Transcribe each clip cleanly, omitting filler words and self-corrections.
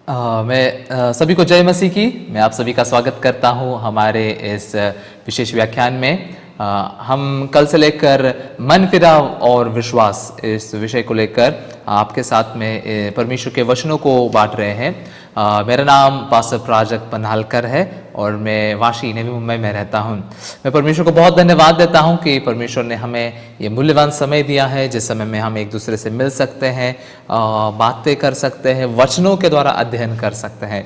मैं सभी को जय मसीह की। मैं आप सभी का स्वागत करता हूं हमारे इस विशेष व्याख्यान में। हम कल से लेकर मन फिराव और विश्वास इस विषय को लेकर आपके साथ में परमेश्वर के वचनों को बांट रहे हैं। मेरा नाम पास्टर प्राजक पन्हालकर है और मैं वाशी नवी मुंबई में रहता हूं। मैं परमेश्वर को बहुत धन्यवाद देता हूं कि परमेश्वर ने हमें ये मूल्यवान समय दिया है, जिस समय में हम एक दूसरे से मिल सकते हैं, बातें कर सकते हैं, वचनों के द्वारा अध्ययन कर सकते हैं।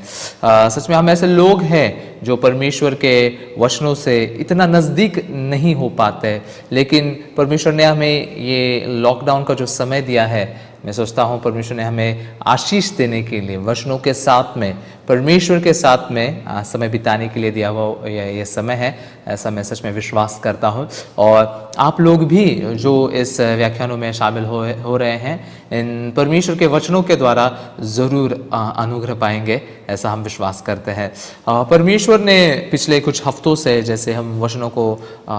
सच में हम ऐसे लोग हैं जो परमेश्वर के वचनों से इतना नज़दीक नहीं हो पाते, लेकिन परमेश्वर ने हमें ये लॉकडाउन का जो समय दिया है, मैं सोचता हूँ परमेश्वर ने हमें आशीष देने के लिए वचनों के साथ में, परमेश्वर के साथ में समय बिताने के लिए दिया हुआ ये समय है। ऐसा मैं सच में विश्वास करता हूँ। और आप लोग भी जो इस व्याख्यानों में शामिल हो रहे हैं, इन परमेश्वर के वचनों के द्वारा ज़रूर अनुग्रह पाएंगे, ऐसा हम विश्वास करते हैं। परमेश्वर ने पिछले कुछ हफ्तों से, जैसे हम वचनों को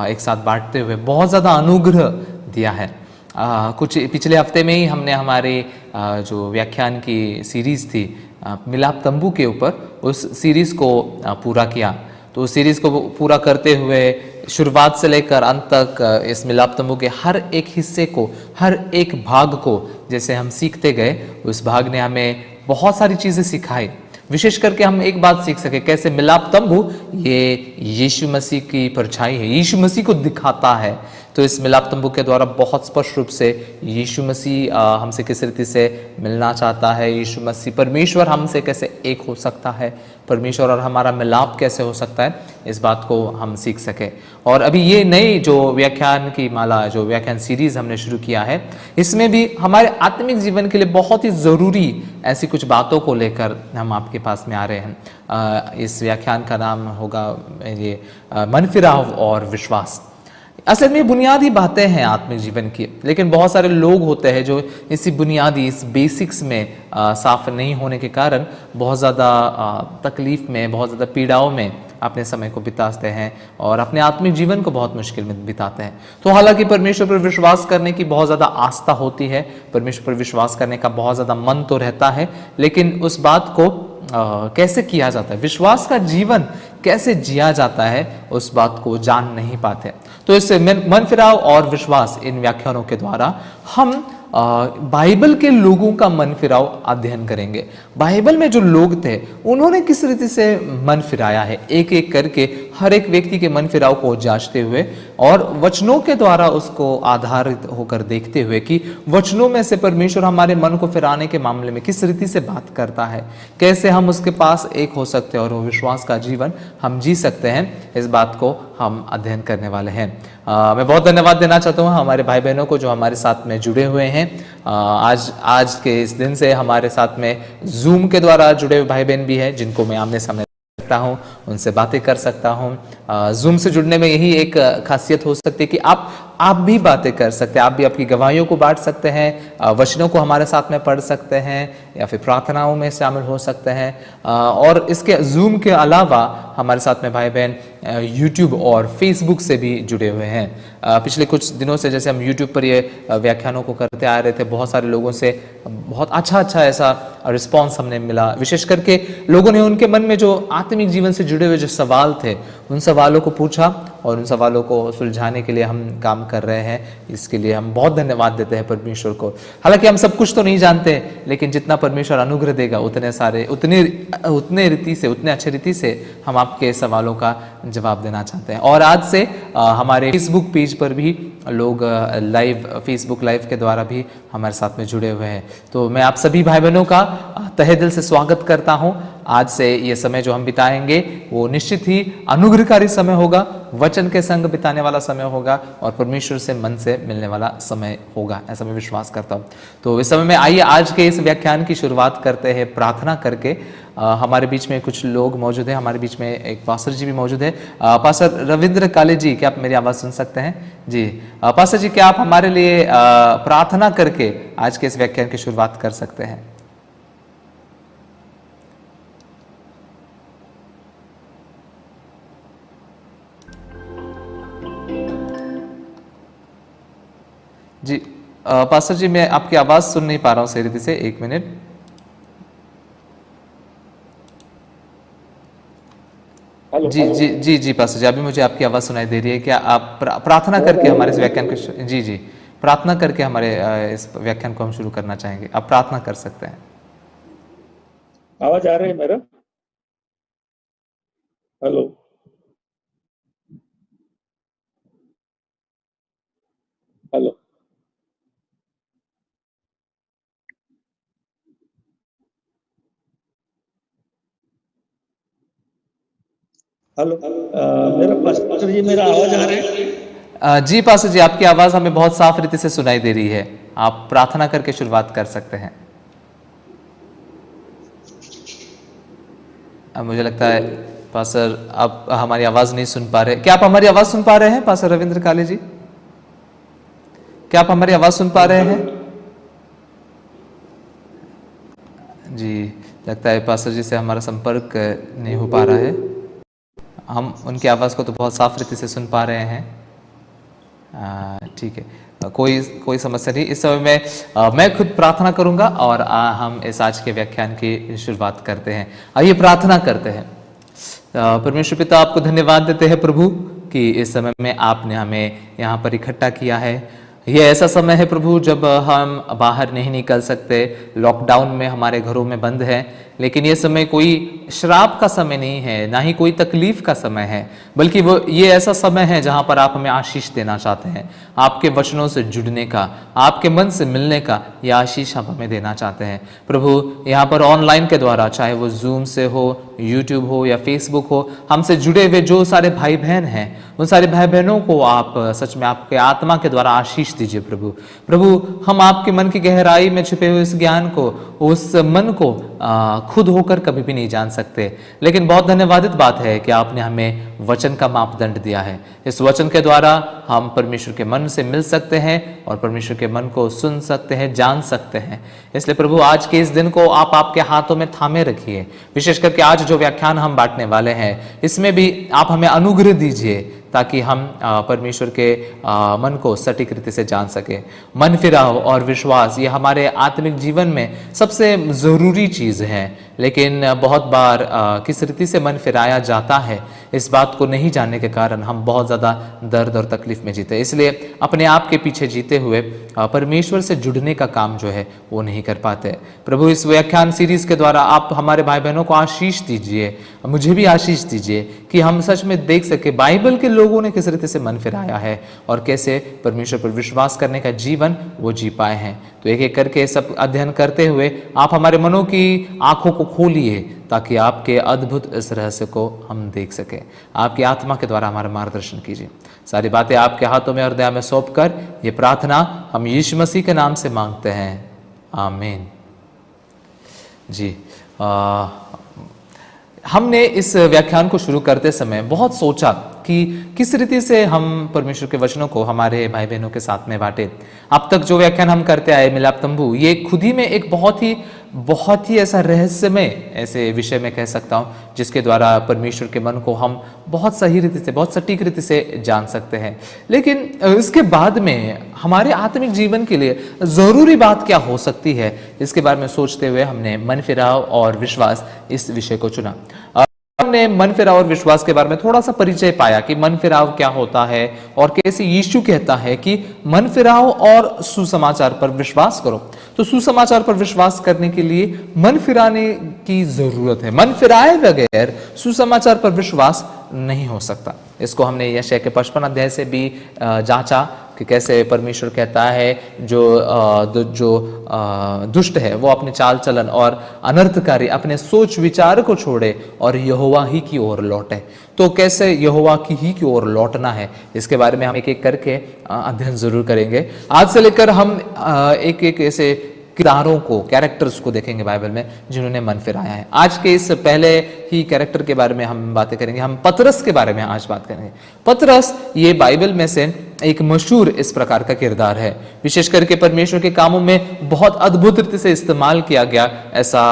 एक साथ बांटते हुए, बहुत ज़्यादा अनुग्रह दिया है। कुछ पिछले हफ्ते में ही हमने हमारे जो व्याख्यान की सीरीज़ थी मिलाप तंबू के ऊपर, उस सीरीज़ को पूरा किया। तो उस सीरीज़ को पूरा करते हुए शुरुआत से लेकर अंत तक इस मिलाप तंबू के हर एक हिस्से को, हर एक भाग को जैसे हम सीखते गए, उस भाग ने हमें बहुत सारी चीज़ें सिखाई। विशेष करके हम एक बात सीख सके, कैसे मिलाप तंबू ये यीशु मसीह की परछाई है, यीशु मसीह को दिखाता है। तो इस मिलाप तंबू के द्वारा बहुत स्पष्ट रूप से यीशु मसीह हमसे किस रीति से मिलना चाहता है, यीशु मसीह परमेश्वर हमसे कैसे एक हो सकता है, परमेश्वर और हमारा मिलाप कैसे हो सकता है, इस बात को हम सीख सके। और अभी ये नई जो व्याख्यान की माला, जो व्याख्यान सीरीज हमने शुरू किया है, इसमें भी हमारे आत्मिक जीवन के लिए बहुत ही ज़रूरी ऐसी कुछ बातों को लेकर हम आपके पास में आ रहे हैं। इस व्याख्यान का नाम होगा ये मन फिराव और विश्वास। असल में बुनियादी बातें हैं आत्मिक जीवन की, लेकिन बहुत सारे लोग होते हैं जो इसी बुनियादी, इस बेसिक्स में साफ नहीं होने के कारण बहुत ज़्यादा तकलीफ में, बहुत ज़्यादा पीड़ाओं में अपने समय को बिताते हैं और अपने आत्मिक जीवन को बहुत मुश्किल में बिताते हैं। तो हालांकि परमेश्वर पर विश्वास करने की बहुत ज़्यादा आस्था होती है, परमेश्वर पर विश्वास करने का बहुत ज़्यादा मन तो रहता है, लेकिन उस बात को कैसे किया जाता है, विश्वास का जीवन कैसे जिया जाता है, उस बात को जान नहीं पाते। तो इस मन फिराव और विश्वास इन व्याख्यानों के द्वारा हम बाइबल के लोगों का मन फिराव अध्ययन करेंगे। बाइबल में जो लोग थे, उन्होंने किस रीति से मन फिराया है, एक एक करके हर एक व्यक्ति के मन फिराव को जांचते हुए और वचनों के द्वारा उसको आधारित होकर देखते हुए कि वचनों में से परमेश्वर हमारे मन को फिराने के मामले में किस रीति से बात करता है, कैसे हम उसके पास एक हो सकते हैं और वो विश्वास का जीवन हम जी सकते हैं, इस बात को हम अध्ययन करने वाले हैं। मैं बहुत धन्यवाद देना चाहता हूँ हमारे भाई बहनों को जो हमारे साथ में जुड़े हुए हैं। आज के इस दिन से हमारे साथ में जूम के द्वारा जुड़े हुए भाई बहन भी हैं, जिनको मैं आमने सामने सकता हूँ, उनसे बातें कर सकता हूँ। जूम से जुड़ने में यही एक खासियत हो सकती है कि आप भी बातें कर सकते हैं, आप भी आपकी गवाहियों को बांट सकते हैं, वचनों को हमारे साथ में पढ़ सकते हैं या फिर प्रार्थनाओं में शामिल हो सकते हैं। और इसके जूम के अलावा हमारे साथ में भाई बहन यूट्यूब और फेसबुक से भी जुड़े हुए हैं। पिछले कुछ दिनों से जैसे हम यूट्यूब पर ये व्याख्यानों को करते आ रहे थे, बहुत सारे लोगों से बहुत अच्छा ऐसा रिस्पॉन्स हमने मिला। विशेष करके लोगों ने उनके मन में जो आत्मिक जीवन से जुड़े हुए जो सवाल थे, उन सवालों को पूछा और उन सवालों को सुलझाने के लिए हम काम कर रहे हैं। इसके लिए हम बहुत धन्यवाद देते हैं परमेश्वर को। हालांकि हम सब कुछ तो नहीं जानते, लेकिन जितना परमेश्वर अनुग्रह देगा उतने अच्छे रीति से हम आपके सवालों का जवाब देना चाहते हैं। और आज से हमारे फेसबुक पेज पर भी लोग फेसबुक लाइव के द्वारा भी हमारे साथ में जुड़े हुए हैं। तो मैं आप सभी भाई बहनों का तहे दिल से स्वागत करता हूं। आज से ये समय जो हम बिताएंगे वो निश्चित ही अनुग्रहकारी समय होगा, वचन के संग बिताने वाला समय होगा और परमेश्वर से मन से मिलने वाला समय होगा, ऐसा मैं विश्वास करता हूँ। तो इस समय में आइए आज के इस व्याख्यान की शुरुआत करते हैं प्रार्थना करके। हमारे बीच में कुछ लोग मौजूद हैं, हमारे बीच में एक पास्टर जी भी मौजूद है। पास्टर रविंद्र काले जी, क्या आप मेरी आवाज़ सुन सकते हैं? जी पास्टर जी, क्या आप हमारे लिए प्रार्थना करके आज के इस व्याख्यान की शुरुआत कर सकते हैं? जी पास्टर जी, मैं आपकी आवाज़ सुन नहीं पा रहा हूँ सही रीति से, एक मिनट। हेलो। जी जी जी जी पास्टर जी, अभी मुझे आपकी आवाज़ सुनाई दे रही है। क्या आप प्रार्थना करके हमारे इस व्याख्यान को जी जी प्रार्थना करके हमारे इस व्याख्यान को हम शुरू करना चाहेंगे। आप प्रार्थना कर सकते हैं। आवाज आ रहा है मेरा? हेलो। हेलो। हेलो। मेरा पास्टर जी, मेरा आवाज आ रहा है? जी पास्टर जी, आपकी आवाज़ हमें बहुत साफ रीति से सुनाई दे रही है। आप प्रार्थना करके शुरुआत कर सकते हैं। मुझे लगता है पास्टर आप हमारी आवाज़ नहीं सुन पा रहे। क्या आप हमारी आवाज़ सुन पा रहे हैं पास्टर रविंद्र काले जी? क्या आप हमारी आवाज़ सुन पा रहे हैं? जी, लगता है पास्टर जी से हमारा संपर्क नहीं हो पा रहा है। हम उनकी आवाज़ को तो बहुत साफ रीति से सुन पा रहे हैं। ठीक है, कोई समस्या नहीं। इस समय में मैं खुद प्रार्थना करूंगा और हम इस आज के व्याख्यान की शुरुआत करते हैं। आइए प्रार्थना करते हैं। परमेश्वर पिता, आपको धन्यवाद देते हैं प्रभु कि इस समय में आपने हमें यहाँ पर इकट्ठा किया है। ये ऐसा समय है प्रभु जब हम बाहर नहीं निकल सकते, लॉकडाउन में हमारे घरों में बंद है, लेकिन ये समय कोई श्राप का समय नहीं है, ना ही कोई तकलीफ का समय है, बल्कि वो ये ऐसा समय है जहां पर आप हमें आशीष देना चाहते हैं। आपके वचनों से जुड़ने का, आपके मन से मिलने का ये आशीष आप हमें देना चाहते हैं प्रभु। यहाँ पर ऑनलाइन के द्वारा, चाहे वो जूम से हो, यूट्यूब हो या फेसबुक हो, हमसे जुड़े हुए जो सारे भाई बहन हैं, उन सारे भाई बहनों को आप सच में आपके आत्मा के द्वारा आशीष दीजिए प्रभु। प्रभु, हम आपके मन की गहराई में छिपे हुए इस ज्ञान को, उस मन को खुद होकर कभी भी नहीं जान सकते, लेकिन बहुत धन्यवादित बात है कि आपने हमें वचन का मापदंड दिया है। इस वचन के द्वारा हम परमेश्वर के मन से मिल सकते हैं और परमेश्वर के मन को सुन सकते हैं, जान सकते हैं। इसलिए प्रभु, आज के इस दिन को आप आपके हाथों में थामे रखिए। विशेष करके आज जो व्याख्यान हम बांटने वाले हैं, इसमें भी आप हमें अनुग्रह दीजिए ताकि हम परमेश्वर के मन को सटीक रीति से जान सके। मन फिराव और विश्वास ये हमारे आत्मिक जीवन में सबसे ज़रूरी चीज़ है, लेकिन बहुत बार किस रीति से मन फिराया जाता है, इस बात को नहीं जानने के कारण हम बहुत ज़्यादा दर्द और तकलीफ में जीते। इसलिए अपने आप के पीछे जीते हुए परमेश्वर से जुड़ने का काम जो है वो नहीं कर पाते। प्रभु, इस व्याख्यान सीरीज के द्वारा आप हमारे भाई बहनों को आशीष दीजिए, मुझे भी आशीष दीजिए कि हम सच में देख सके बाइबल के लोगों ने किस रीति से मन फिराया है और कैसे परमेश्वर पर विश्वास करने का जीवन वो जी पाए हैं। तो एक एक करके सब अध्ययन करते हुए आप हमारे मनों की आंखों को खोलिए ताकि आपके अद्भुत इस रहस्य को हम देख सके। आपकी आत्मा के द्वारा हमारा मार्गदर्शन कीजिए। सारी बातें आपके हाथों में और दया में सौंप कर ये प्रार्थना हम यीशु मसीह के नाम से मांगते हैं, आमीन। जी, हमने इस व्याख्यान को शुरू करते समय बहुत सोचा कि किस रीति से हम परमेश्वर के वचनों को हमारे भाई बहनों के साथ में बांटे। अब तक जो व्याख्यान हम करते आए मिलाप तंबू, ये खुद ही में एक बहुत ही ऐसा रहस्यमय ऐसे विषय में कह सकता हूँ, जिसके द्वारा परमेश्वर के मन को हम बहुत सही रीति से, बहुत सटीक रीति से जान सकते हैं। लेकिन इसके बाद में हमारे आत्मिक जीवन के लिए जरूरी बात क्या हो सकती है, इसके बारे में सोचते हुए हमने मन फिराव और विश्वास इस विषय को चुना। हमने मन फिराव और विश्वास के बारे में थोड़ा सा परिचय पाया कि मन फिराव क्या होता है और कैसे यीशु कहता है कि मन फिराव और सुसमाचार पर विश्वास करो। तो सुसमाचार पर विश्वास करने के लिए मन फिराने की जरूरत है। मन फिराए बगैर सुसमाचार पर विश्वास नहीं हो सकता। इसको हमने यशायाह के 55 अध्याय से भी जांचा कि कैसे परमेश्वर कहता है जो दुष्ट है वो अपने चाल चलन और अनर्थकारी अपने सोच विचार को छोड़े और यहोवा ही की ओर लौटे। तो कैसे यहोवा की ही की ओर लौटना है, इसके बारे में हम एक एक करके अध्ययन जरूर करेंगे। आज से लेकर हम एक एक ऐसे किरदारों को, कैरेक्टर्स को देखेंगे बाइबल में जिन्होंने मन फिराया है। आज के इस पहले ही कैरेक्टर के बारे में हम बातें करेंगे। हम पतरस के बारे में आज बात करेंगे। पतरस ये बाइबल में से एक मशहूर इस प्रकार का किरदार है, विशेष करके परमेश्वर के कामों में बहुत अद्भुत रीति से इस्तेमाल किया गया ऐसा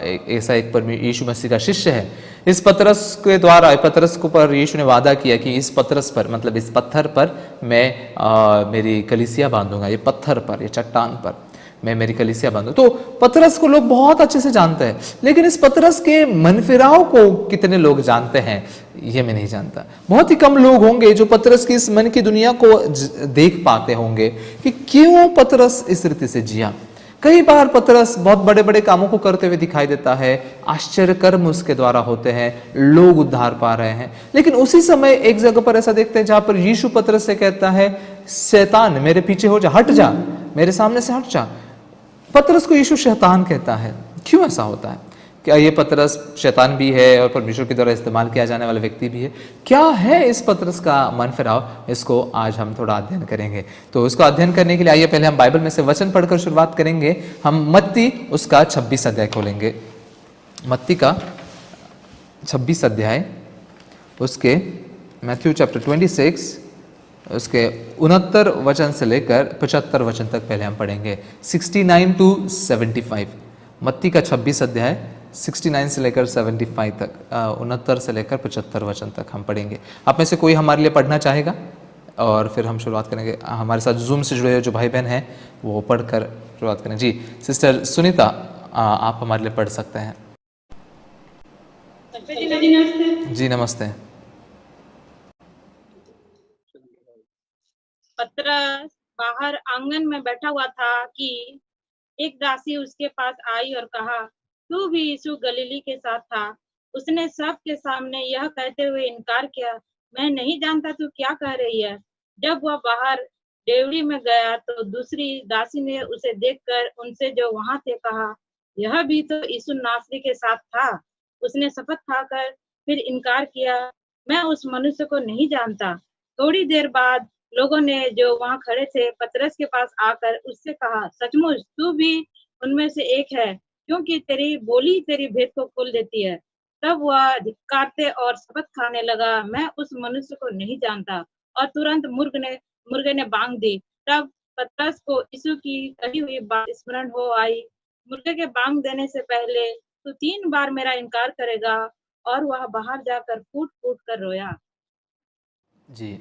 एक यीशु मसीह का शिष्य है। इस पतरस के द्वारा, पतरस को पर यीशु ने वादा किया कि इस पतरस पर, मतलब इस पत्थर पर मैं मेरी कलीसिया बांधूंगा। ये पत्थर पर, ये चट्टान पर। मैं मेरी कलीसिया बांधूं। तो पतरस को लोग बहुत अच्छे से जानते हैं, लेकिन इस पतरस के मनफिराव को कितने लोग जानते हैं ये मैं नहीं जानता। बहुत ही कम लोग होंगे जो पतरस की इस मन की दुनिया को देख पाते होंगे कि क्यों पतरस इस रीति से जिया। कई बार पतरस बहुत बड़े बड़े कामों को करते हुए दिखाई देता है, आश्चर्य कर्म उसके द्वारा होते हैं, लोग उद्धार पा रहे हैं, लेकिन उसी समय एक जगह पर ऐसा देखते हैं जहां पर यीशु पतरस से कहता है, शैतान मेरे पीछे हो जा, हट जा, मेरे सामने से हट जा। पतरस को यीशु शैतान कहता है। क्यों ऐसा होता है? क्या ये पतरस शैतान भी है और परमेश्वर के द्वारा इस्तेमाल किया जाने वाला व्यक्ति भी है? क्या है इस पतरस का मन फिराव? इसको आज हम थोड़ा अध्ययन करेंगे। तो इसको अध्ययन करने के लिए आइए पहले हम बाइबल में से वचन पढ़कर शुरुआत करेंगे। हम मत्ती उसका 26 अध्याय खोलेंगे। मत्ती का 26 अध्याय, उसके मैथ्यू चैप्टर 26 उसके 69 वचन से लेकर 75 वचन तक पहले हम पढ़ेंगे। 69 to 75, मत्ती का 26 अध्याय 69 से लेकर 75 तक, 69 से लेकर 75 वचन तक हम पढ़ेंगे। आप में से कोई हमारे लिए पढ़ना चाहेगा? और फिर हम शुरुआत करेंगे। हमारे साथ जूम से जुड़े हुए जो भाई बहन हैं वो पढ़कर शुरुआत करें। जी सिस्टर सुनीता, आप हमारे लिए पढ़ सकते हैं। जी नमस्ते। पतरस बाहर आंगन में बैठा हुआ था कि एक दासी उसके पास आई और कहा, तू भी यीशु गलीली के साथ था। उसने सब के सामने यह कहते हुए इनकार किया, मैं नहीं जानता तू क्या कह रही है। जब वह बाहर डेवढ़ी में गया तो दूसरी दासी ने उसे देखकर उनसे जो वहां थे कहा, यह भी तो यीशु नासरी के साथ था। उसने शपथ खाकर फिर इनकार किया, मैं उस मनुष्य को नहीं जानता। थोड़ी देर बाद लोगों ने जो वहां खड़े थे पतरस के पास आकर उससे कहा, सचमुच तू भी उनमें से एक है, क्योंकि तेरी बोली तेरी भेद को खोल देती है। तब वह धिक्कारते और शपथ खाने लगा, मैं उस मनुष्य को नहीं जानता। और तुरंत मुर्गे ने बांग दी। तब पतरस को यीशु की कही हुई बात स्मरण हो आई, मुर्गे के बांग देने से पहले तू 3 बार मेरा इनकार करेगा। और वह बाहर जाकर फूट फूट कर रोया। जी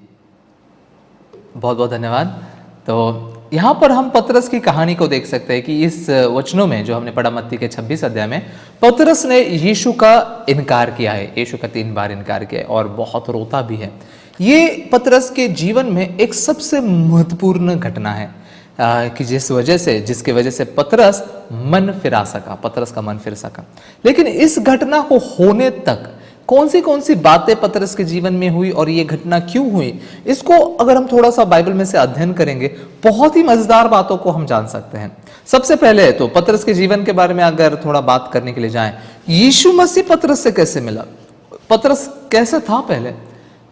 बहुत बहुत धन्यवाद। तो यहाँ पर हम पतरस की कहानी को देख सकते हैं कि इस वचनों में जो हमने पढ़ा मत्ती के 26 अध्याय में, पतरस ने यीशु का इनकार किया है। यीशु का 3 बार इनकार किया है और बहुत रोता भी है। ये पतरस के जीवन में एक सबसे महत्वपूर्ण घटना है कि जिसकी वजह से पतरस मन फिरा सका, पतरस का मन फिर सका। लेकिन इस घटना को होने तक कौन सी बातें पतरस के जीवन में हुई और ये घटना क्यों हुई, इसको अगर हम थोड़ा सा बाइबल में से अध्ययन करेंगे, बहुत ही मजेदार बातों को हम जान सकते हैं। सबसे पहले तो पतरस के जीवन के बारे में अगर थोड़ा बात करने के लिए जाएं, यीशु मसीह पतरस से कैसे मिला, पतरस कैसे था पहले,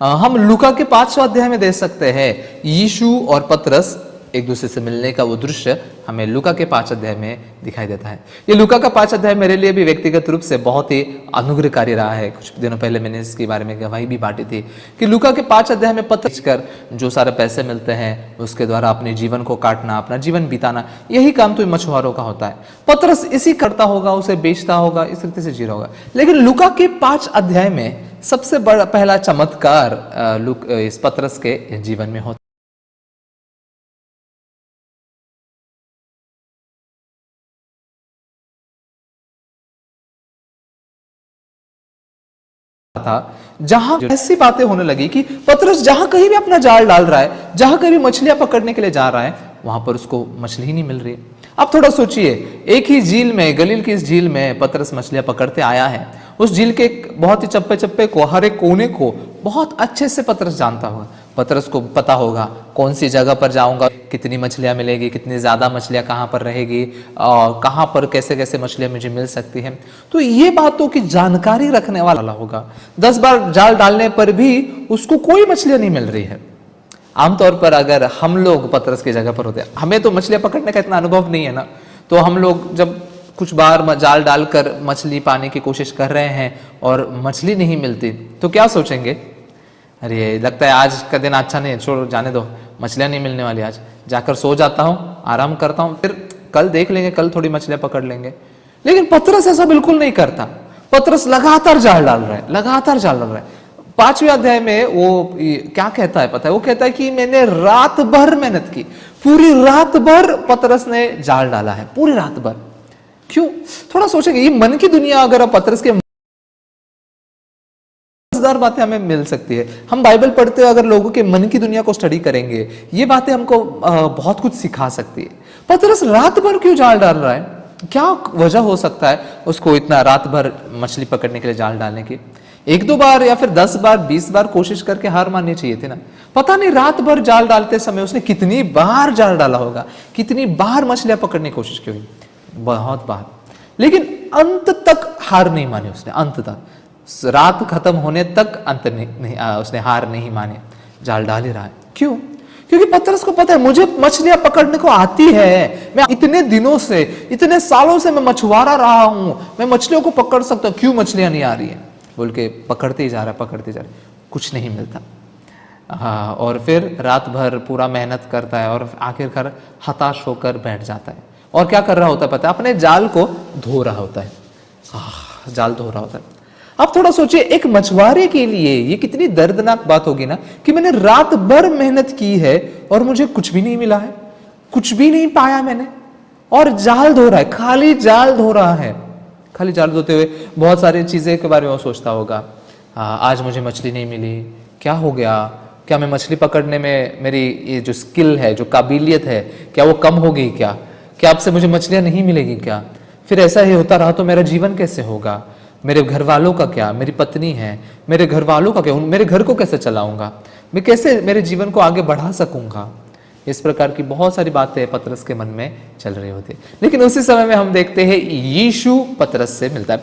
हम लूका के 5वां अध्याय में देख सकते हैं। यीशु और पतरस एक दूसरे से मिलने का वो दृश्य हमें लूका के 5 अध्याय में दिखाई देता है। ये लूका का 5 अध्याय मेरे लिए भी व्यक्तिगत रूप से बहुत ही अनुग्रहकारी रहा है। कुछ दिनों पहले मैंने इसके बारे में गवाही भी बांटी थी कि लूका के 5 अध्याय में पतरस कर जो सारे पैसे मिलते हैं उसके द्वारा अपने जीवन को काटना, अपना जीवन बिताना, यही काम तो मछुआरों का होता है। पतरस इसी करता होगा, उसे बेचता होगा, इस रीति से जी रहा होगा। लेकिन लूका के 5 अध्याय में सबसे बड़ा पहला चमत्कार इस पतरस के जीवन में होता था, जहां ऐसी बातें होने लगी कि पतरस जहां कहीं भी अपना जाल डाल रहा है, जहां कहीं मछलियां पकड़ने के लिए जा रहा है, वहां पर उसको मछली ही नहीं मिल रही। अब थोड़ा सोचिए, एक ही झील में, गलील की इस झील में पतरस मछलियां पकड़ते आया है। उस झील के बहुत ही चप्पे चप्पे को, हर एक कोने को बहुत अच्छे से पतरस जानता होगा। पतरस को पता होगा कौन सी जगह पर जाऊंगा, कितनी मछलियां मिलेगी, कितनी ज्यादा मछलियां कहां पर रहेगी, और कहां पर कैसे कैसे मछलियां मुझे मिल सकती हैं। तो ये बातों की जानकारी रखने वाला होगा। 10 बार जाल डालने पर भी उसको कोई मछलियां नहीं मिल रही है। आमतौर पर अगर हम लोग पतरस की जगह पर होते, हमें तो मछलियां पकड़ने का इतना अनुभव नहीं है ना, तो हम लोग जब कुछ बार जाल डालकर मछली पाने की कोशिश कर रहे हैं और मछली नहीं मिलती तो क्या सोचेंगे, अरे लगता है आज का दिन अच्छा नहीं है, छोड़ो जाने दो, मछलियां नहीं मिलने वाली, आज जाकर सो जाता हूं, आराम करता हूं, फिर कल देख लेंगे, कल थोड़ी मछलियां पकड़ लेंगे। लेकिन पतरस ऐसा बिल्कुल नहीं करता। पतरस लगातार जाल डाल रहा है, लगातार जाल डाल रहा है। 5वें अध्याय में वो क्या कहता है पता है? वो कहता है कि मैंने रात भर मेहनत की, पूरी रात भर पतरस ने जाल डाला है, पूरी रात भर। क्यों? थोड़ा सोचेंगे, ये मन की दुनिया अगर आप पतरस के मजेदार बातें हमें मिल सकती है। हम बाइबल पढ़ते हुए अगर लोगों के मन की दुनिया को स्टडी करेंगे, ये बातें हमको बहुत कुछ सिखा सकती है। पतरस रात भर क्यों जाल डाल रहा है? क्या वजह हो सकता है उसको इतना रात भर मछली पकड़ने के लिए जाल डालने की? 1-2 बार या फिर 10 बार 20 बार कोशिश करके हार माननी चाहिए थी ना। पता नहीं रात भर जाल डालते समय उसने कितनी बार जाल डाला होगा, कितनी बार मछलियां पकड़ने की कोशिश की होगी, बहुत बार। लेकिन अंत तक हार नहीं मानी उसने, अंत तक, रात खत्म होने तक अंत नहीं उसने हार नहीं माने, जाल डाल ही रहा है। क्यों? क्योंकि पतरस को पता है मुझे मछलियां पकड़ने को आती है, मैं इतने दिनों से, इतने सालों से मैं मछुआरा रहा हूं, मैं मछलियों को पकड़ सकता हूं, क्यों मछलियां नहीं आ रही है बोल के पकड़ते ही जा रहा है, पकड़ते जा रहा है, कुछ नहीं मिलता। हाँ, और फिर रात भर पूरा मेहनत करता है और आखिरकार हताश होकर बैठ जाता है। और क्या कर रहा होता है पता है? अपने जाल को धो रहा होता है, जाल धो रहा होता है। अब थोड़ा सोचिए, एक मछुआरे के लिए ये कितनी दर्दनाक बात होगी ना, कि मैंने रात भर मेहनत की है और मुझे कुछ भी नहीं मिला है, कुछ भी नहीं पाया मैंने, और जाल धो रहा है, खाली जाल धो रहा है। खाली जाल धोते हुए बहुत सारी चीजें के बारे में वो सोचता होगा, आज मुझे मछली नहीं मिली, क्या हो गया, क्या मैं मछली पकड़ने में मेरी ये जो स्किल है, जो काबिलियत है, क्या वो कम हो गई क्या? क्या अब से मुझे मछलियां नहीं मिलेगी क्या? फिर ऐसा ही होता रहा तो मेरा जीवन कैसे होगा? मेरे घर वालों का क्या? मेरी पत्नी है, मेरे घर वालों का क्या? मेरे घर को कैसे चलाऊंगा? मैं कैसे मेरे जीवन को आगे बढ़ा सकूंगा? इस प्रकार की बहुत सारी बातें पतरस के मन में चल रही होती है। लेकिन उसी समय में हम देखते हैं यीशु पतरस से मिलता है,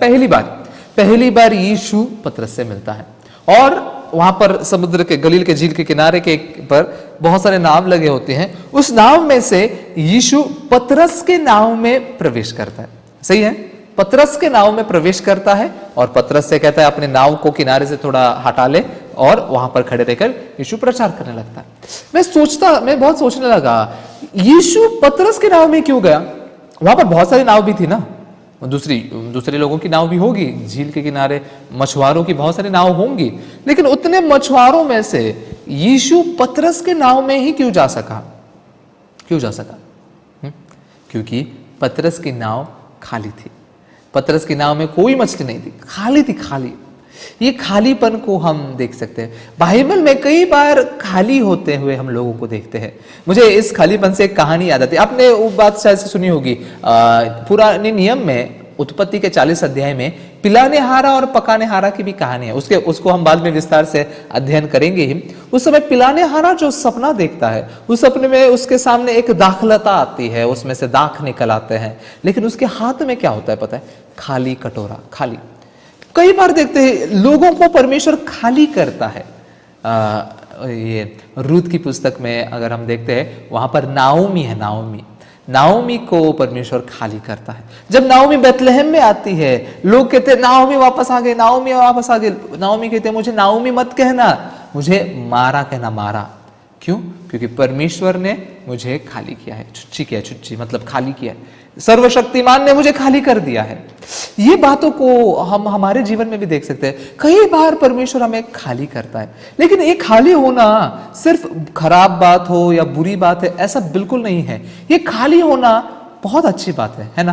पहली बार यीशु पतरस से मिलता है। और वहां पर समुद्र के, गलील के झील के किनारे के पर बहुत सारे नाव लगे होते हैं, उस नाव में से यीशु पतरस के नाव में प्रवेश करता है। सही है, पतरस के नाव में प्रवेश करता है और पतरस से कहता है अपने नाव को किनारे से थोड़ा हटा ले, और वहां पर खड़े रहकर यीशु प्रचार करने लगता है। मैं बहुत सोचने लगा, यीशु पतरस के नाव में क्यों गया? वहां पर बहुत सारी नाव भी थी ना, दूसरे लोगों की नाव भी होगी, झील के किनारे मछुआरों की बहुत सारी नाव होंगी, लेकिन उतने मछुआरों में से यीशु पतरस के नाव में ही क्यों जा सका? क्योंकि पतरस की नाव खाली थी। पतरस की नाव में कोई मछली नहीं थी, खाली। ये खालीपन को हम देख सकते हैं। बाइबल में कई बार खाली होते हुए हम लोगों को देखते हैं। मुझे इस खालीपन से एक कहानी याद आती है। आपने वो बात शायद से सुनी होगी, पुराने नियम में उत्पत्ति के 40 अध्याय में पिलाने हारा और पकाने हारा की भी कहानी है। उसको हम बाद में विस्तार से अध्ययन करेंगे ही। उस समय पिलाने हारा जो सपना देखता है, उस सपने में उसके सामने एक दाखलता आती है, उसमें से दाख निकल आते हैं, लेकिन उसके हाथ में क्या होता है पता है? खाली कटोरा, खाली। कई बार देखते हैं लोगों को परमेश्वर खाली करता है। ये रूत की पुस्तक में अगर हम देखते हैं, वहां पर नाओमी है, नाओमी को परमेश्वर खाली करता है। जब नाओमी बेथलेहम में आती है, लोग कहते हैं नाओमी वापस आ गए, नाओमी कहते हैं मुझे नाओमी मत कहना, मुझे मारा कहना, मारा। क्यों? क्योंकि परमेश्वर ने मुझे खाली किया है, छुच्ची मतलब खाली किया है, सर्वशक्तिमान ने मुझे खाली कर दिया है। ये बातों को हम हमारे जीवन में भी देख सकते हैं। कई बार परमेश्वर हमें खाली करता है, लेकिन ये खाली होना सिर्फ खराब बात हो या बुरी बात है, ऐसा बिल्कुल नहीं है। ये खाली होना बहुत अच्छी बात है ना?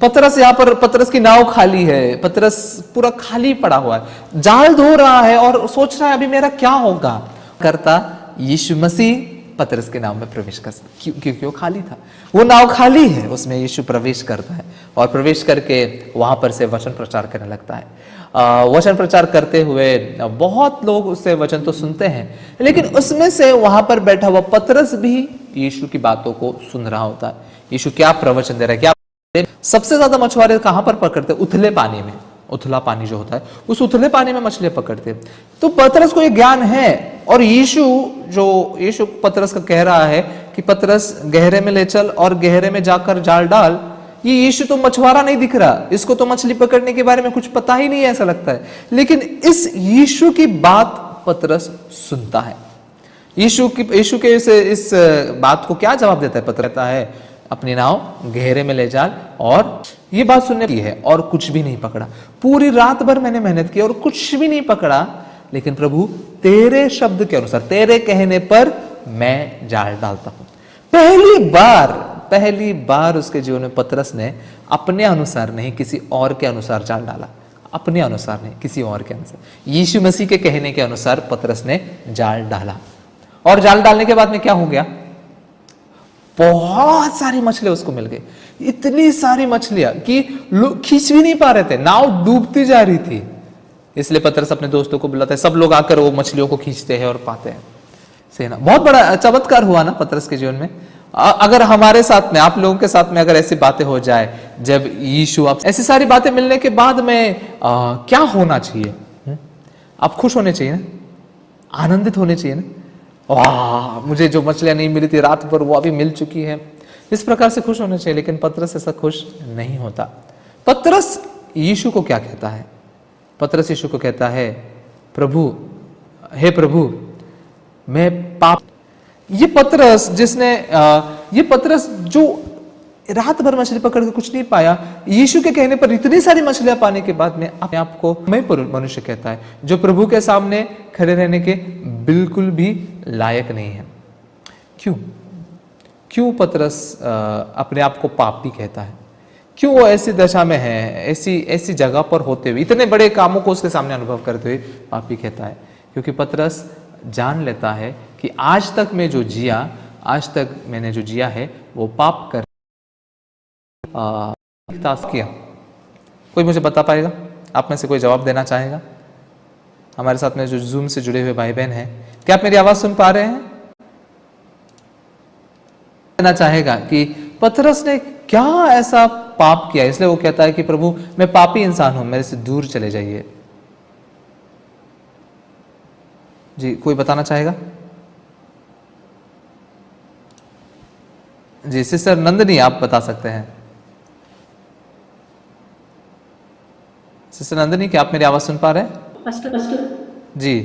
पतरस, यहाँ पर पतरस की नाव खाली है, पतरस पूरा खाली पड़ा हुआ है, जाल धो रहा है और सोच रहा है अभी मेरा क्या होगा। करता यीशु मसीह पतरस के नाव में प्रवेश कर, क्योंकि वो खाली था, वो नाव खाली है, उसमें यीशु प्रवेश करता है और प्रवेश करके वहां पर से वचन प्रचार करने लगता है। वचन प्रचार करते हुए बहुत लोग उससे वचन तो सुनते हैं, लेकिन उसमें से वहां पर बैठा हुआ पतरस भी यीशु की बातों को सुन रहा होता है। यीशु क्या प्रवचन दे रहा है, क्या सबसे ज्यादा मछुआरे कहां पर पकड़ते? उथले पानी में, उथला पानी जो होता है, उस उथले पानी में मछलियां पकड़ते। तो पतरस को ये ज्ञान है, और यीशु पतरस का कह रहा है कि पतरस गहरे में ले चल और गहरे में जाकर जाल डाल। ये यीशु तो मछुआरा नहीं दिख रहा, इसको तो मछली पकड़ने के बारे में कुछ पता ही नहीं है ऐसा लगता है, लेकिन इस यीशु की बात पतरस सुनता है। यीशु के इस बात को क्या जवाब देता है? पतरस कहता है अपनी नाव गहरे में ले जाल, और ये बात सुनने की है, और कुछ भी नहीं पकड़ा। पूरी रात भर मैंने मेहनत की और कुछ भी नहीं पकड़ा, लेकिन प्रभु तेरे शब्द के अनुसार, तेरे कहने पर मैं जाल डालता हूं। पहली बार उसके जीवन में पतरस ने अपने अनुसार नहीं, किसी और के अनुसार जाल डाला। अपने अनुसार नहीं, किसी और के अनुसार, यीशु मसीह के कहने के अनुसार पतरस ने जाल डाला। और जाल डालने के बाद में क्या हो गया? बहुत सारी मछलियां उसको मिल गई, इतनी सारी मछलियां कि लोग खींच भी नहीं पा रहे थे, नाव डूबती जा रही थी। इसलिए पतरस अपने दोस्तों को बुलाता है, सब लोग आकर वो मछलियों को खींचते हैं और पाते हैं। सही ना? बहुत बड़ा चमत्कार हुआ ना पतरस के जीवन में। अगर हमारे साथ में, आप लोगों के साथ में अगर ऐसी बातें हो जाए, जब यीशु, आप ऐसी सारी बातें मिलने के बाद में क्या होना चाहिए? आप खुश होने चाहिए ना, आनंदित होने चाहिए ना। वाह, मुझे जो मछलियां नहीं मिली थी रात भर वो अभी मिल चुकी है, इस प्रकार से खुश होना चाहिए। लेकिन पतरस ऐसा खुश नहीं होता। पतरस यीशु को क्या कहता है? पतरस यीशु को कहता है, प्रभु, हे प्रभु, मैं पाप। ये पतरस जो रात भर मछली पकड़ के कुछ नहीं पाया, यीशु के कहने पर इतनी सारी मछलियां पाने के बाद में अपने आप को मैं मनुष्य कहता है, जो प्रभु के सामने खड़े रहने के बिल्कुल भी लायक नहीं है। क्यों पतरस अपने आप को पापी कहता है? क्यों वो ऐसी दशा में है, ऐसी जगह पर होते हुए, इतने बड़े कामों को उसके सामने अनुभव करते हुए पापी कहता है? क्योंकि पतरस जान लेता है कि आज तक मैंने जो जिया है वो पाप कर किया। कोई मुझे बता पाएगा? आप में से कोई जवाब देना चाहेगा? हमारे साथ में जो जूम से जुड़े हुए भाई बहन हैं, क्या आप मेरी आवाज सुन पा रहे हैं? कहना चाहेगा कि पतरस ने क्या ऐसा पाप किया इसलिए वो कहता है कि प्रभु, मैं पापी इंसान हूं, मेरे से दूर चले जाइए। जी, कोई बताना चाहेगा? जी, सिस्टर नंदनी, आप बता सकते हैं। सिस्टर नंदनी, क्या आप मेरी आवाज सुन पा रहे हैं? जी,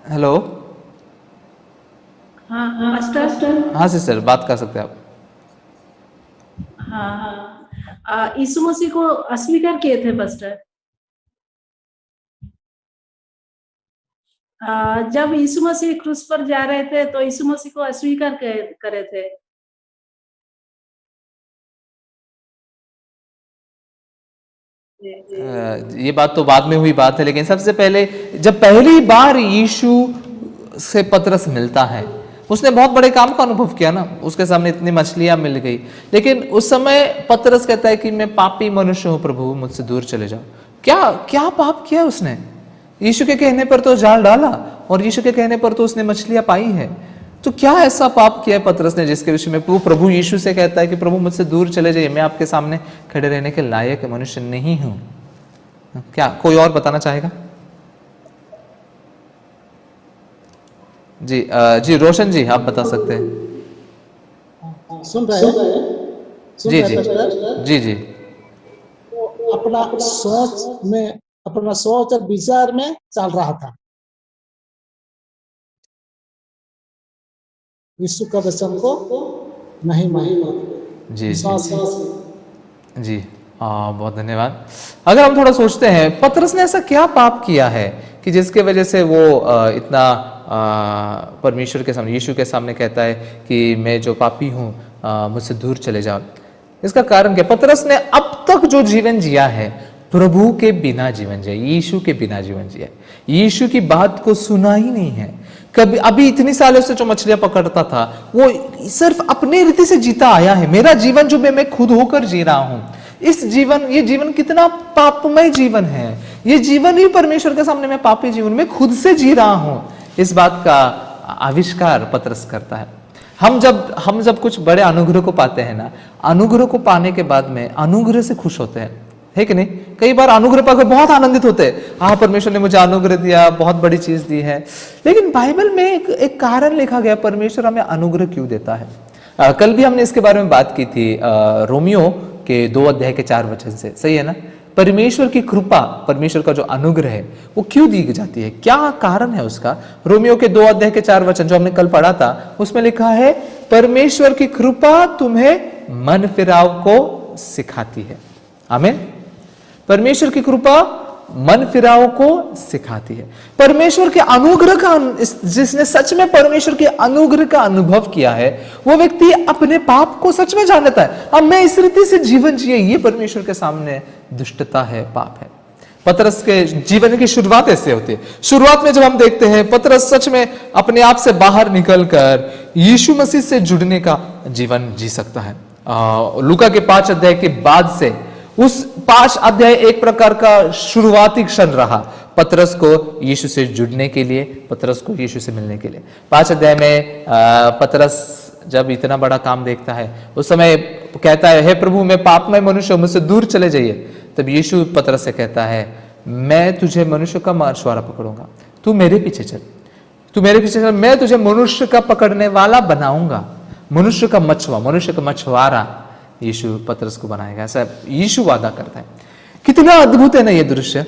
हेलो। हाँ सिस्टर, बात कर सकते हैं आप। हाँ, यीशु मसीह को अस्वीकार किए थे पास्टर। जब यीशु मसीह क्रूस पर जा रहे थे तो यीशु मसीह को अस्वीकार करे थे। ये बात तो बाद में हुई बात है, लेकिन सबसे पहले जब पहली बार यीशु से पतरस मिलता है, उसने बहुत बड़े काम का अनुभव किया ना, उसके सामने इतनी मछलियां मिल गई, लेकिन उस समय पतरस कहता है कि मैं पापी मनुष्य हूं प्रभु, मुझसे दूर चले जाओ। क्या पाप किया उसने? यीशु के कहने पर तो जाल डाला और यीशु के कहने पर तो उसने मछलियां पाई है। तो क्या ऐसा पाप किया है पतरस ने जिसके विषय में प्रभु यीशु से कहता है कि प्रभु मुझसे दूर चले जाइए, मैं आपके सामने खड़े रहने के लायक मनुष्य नहीं हूं? क्या कोई और बताना चाहेगा? जी रोशन जी, आप बता सकते हैं। सुन रहे हैं? जी। तो अपना सोच और विचार में चल रहा था, यीशु का वचन को नहीं माना। जी बहुत धन्यवाद। अगर हम थोड़ा सोचते हैं, पतरस ने ऐसा क्या पाप किया है कि जिसके वजह से वो इतना परमेश्वर के सामने, यीशु के सामने कहता है कि मैं जो पापी हूँ मुझसे दूर चले जाओ? इसका कारण क्या? पतरस ने अब तक जो जीवन जिया है प्रभु के बिना जीवन जिया, यीशु के बिना जीवन जिया, यीशु की बात को सुना ही नहीं है कभी। अभी इतनी सालों से जो मछलियां पकड़ता था वो सिर्फ अपने रीति से जीता आया है। मेरा जीवन जो मैं खुद होकर जी रहा हूं, ये जीवन कितना पापमय जीवन है। ये जीवन ही परमेश्वर के सामने मैं पापी जीवन में खुद से जी रहा हूं। इस बात का आविष्कार पतरस करता है। हम जब कुछ बड़े अनुग्रह को पाते हैं ना, अनुग्रह को पाने के बाद में अनुग्रह से खुश होते हैं, है कि नहीं? कई बार अनुग्रह पाकर बहुत आनंदित होते हैं, हाँ परमेश्वर ने मुझे अनुग्रह दिया, बहुत बड़ी चीज दी है। लेकिन बाइबल में एक कारण लिखा गया, परमेश्वर हमें अनुग्रह क्यों देता है। कल भी हमने इसके बारे में बात की थी, रोमियो के 2 अध्याय के 4 वचन से, सही है ना? परमेश्वर की कृपा, परमेश्वर का जो अनुग्रह है वो क्यों दी जाती है, क्या कारण है उसका? रोमियो के 2 अध्याय के 4 वचन जो हमने कल पढ़ा था, उसमें लिखा है, परमेश्वर की कृपा तुम्हें मन फिराव को सिखाती है। आमीन। परमेश्वर की कृपा मन फिराव को सिखाती है। परमेश्वर के अनुग्रह का, जिसने सच में परमेश्वर के अनुग्रह का अनुभव किया है, वो व्यक्ति अपने पाप को सच में जानता है। अब मैं इस रीति से जीवन जिए, ये परमेश्वर के सामने दुष्टता है, पाप है। पतरस के जीवन की शुरुआत ऐसे होती है। शुरुआत में जब हम देखते हैं पतरस सच में अपने आप से बाहर निकलकर यीशु मसीह से जुड़ने का जीवन जी सकता है। लूका के 5 अध्याय के बाद से उस 5 अध्याय एक प्रकार का शुरुआती क्षण रहा पतरस को यीशु से जुड़ने के लिए, पतरस को यीशु से मिलने के लिए। 5 अध्याय में पतरस जब इतना बड़ा काम देखता है, उस समय कहता है, हे प्रभु मैं पापमय मनुष्य हूं, मुझसे दूर चले जाइए। तब यीशु पतरस से कहता है, मैं तुझे मनुष्य का मछुआरा पकड़ूंगा, तू मेरे पीछे चल, तू मेरे पीछे चल, मैं तुझे मनुष्य का पकड़ने वाला बनाऊंगा। मनुष्य का मछुआरा यीशु पतरस को बनाएगा, ऐसा यीशु वादा करता है। कितना अद्भुत है ना ये दृश्य।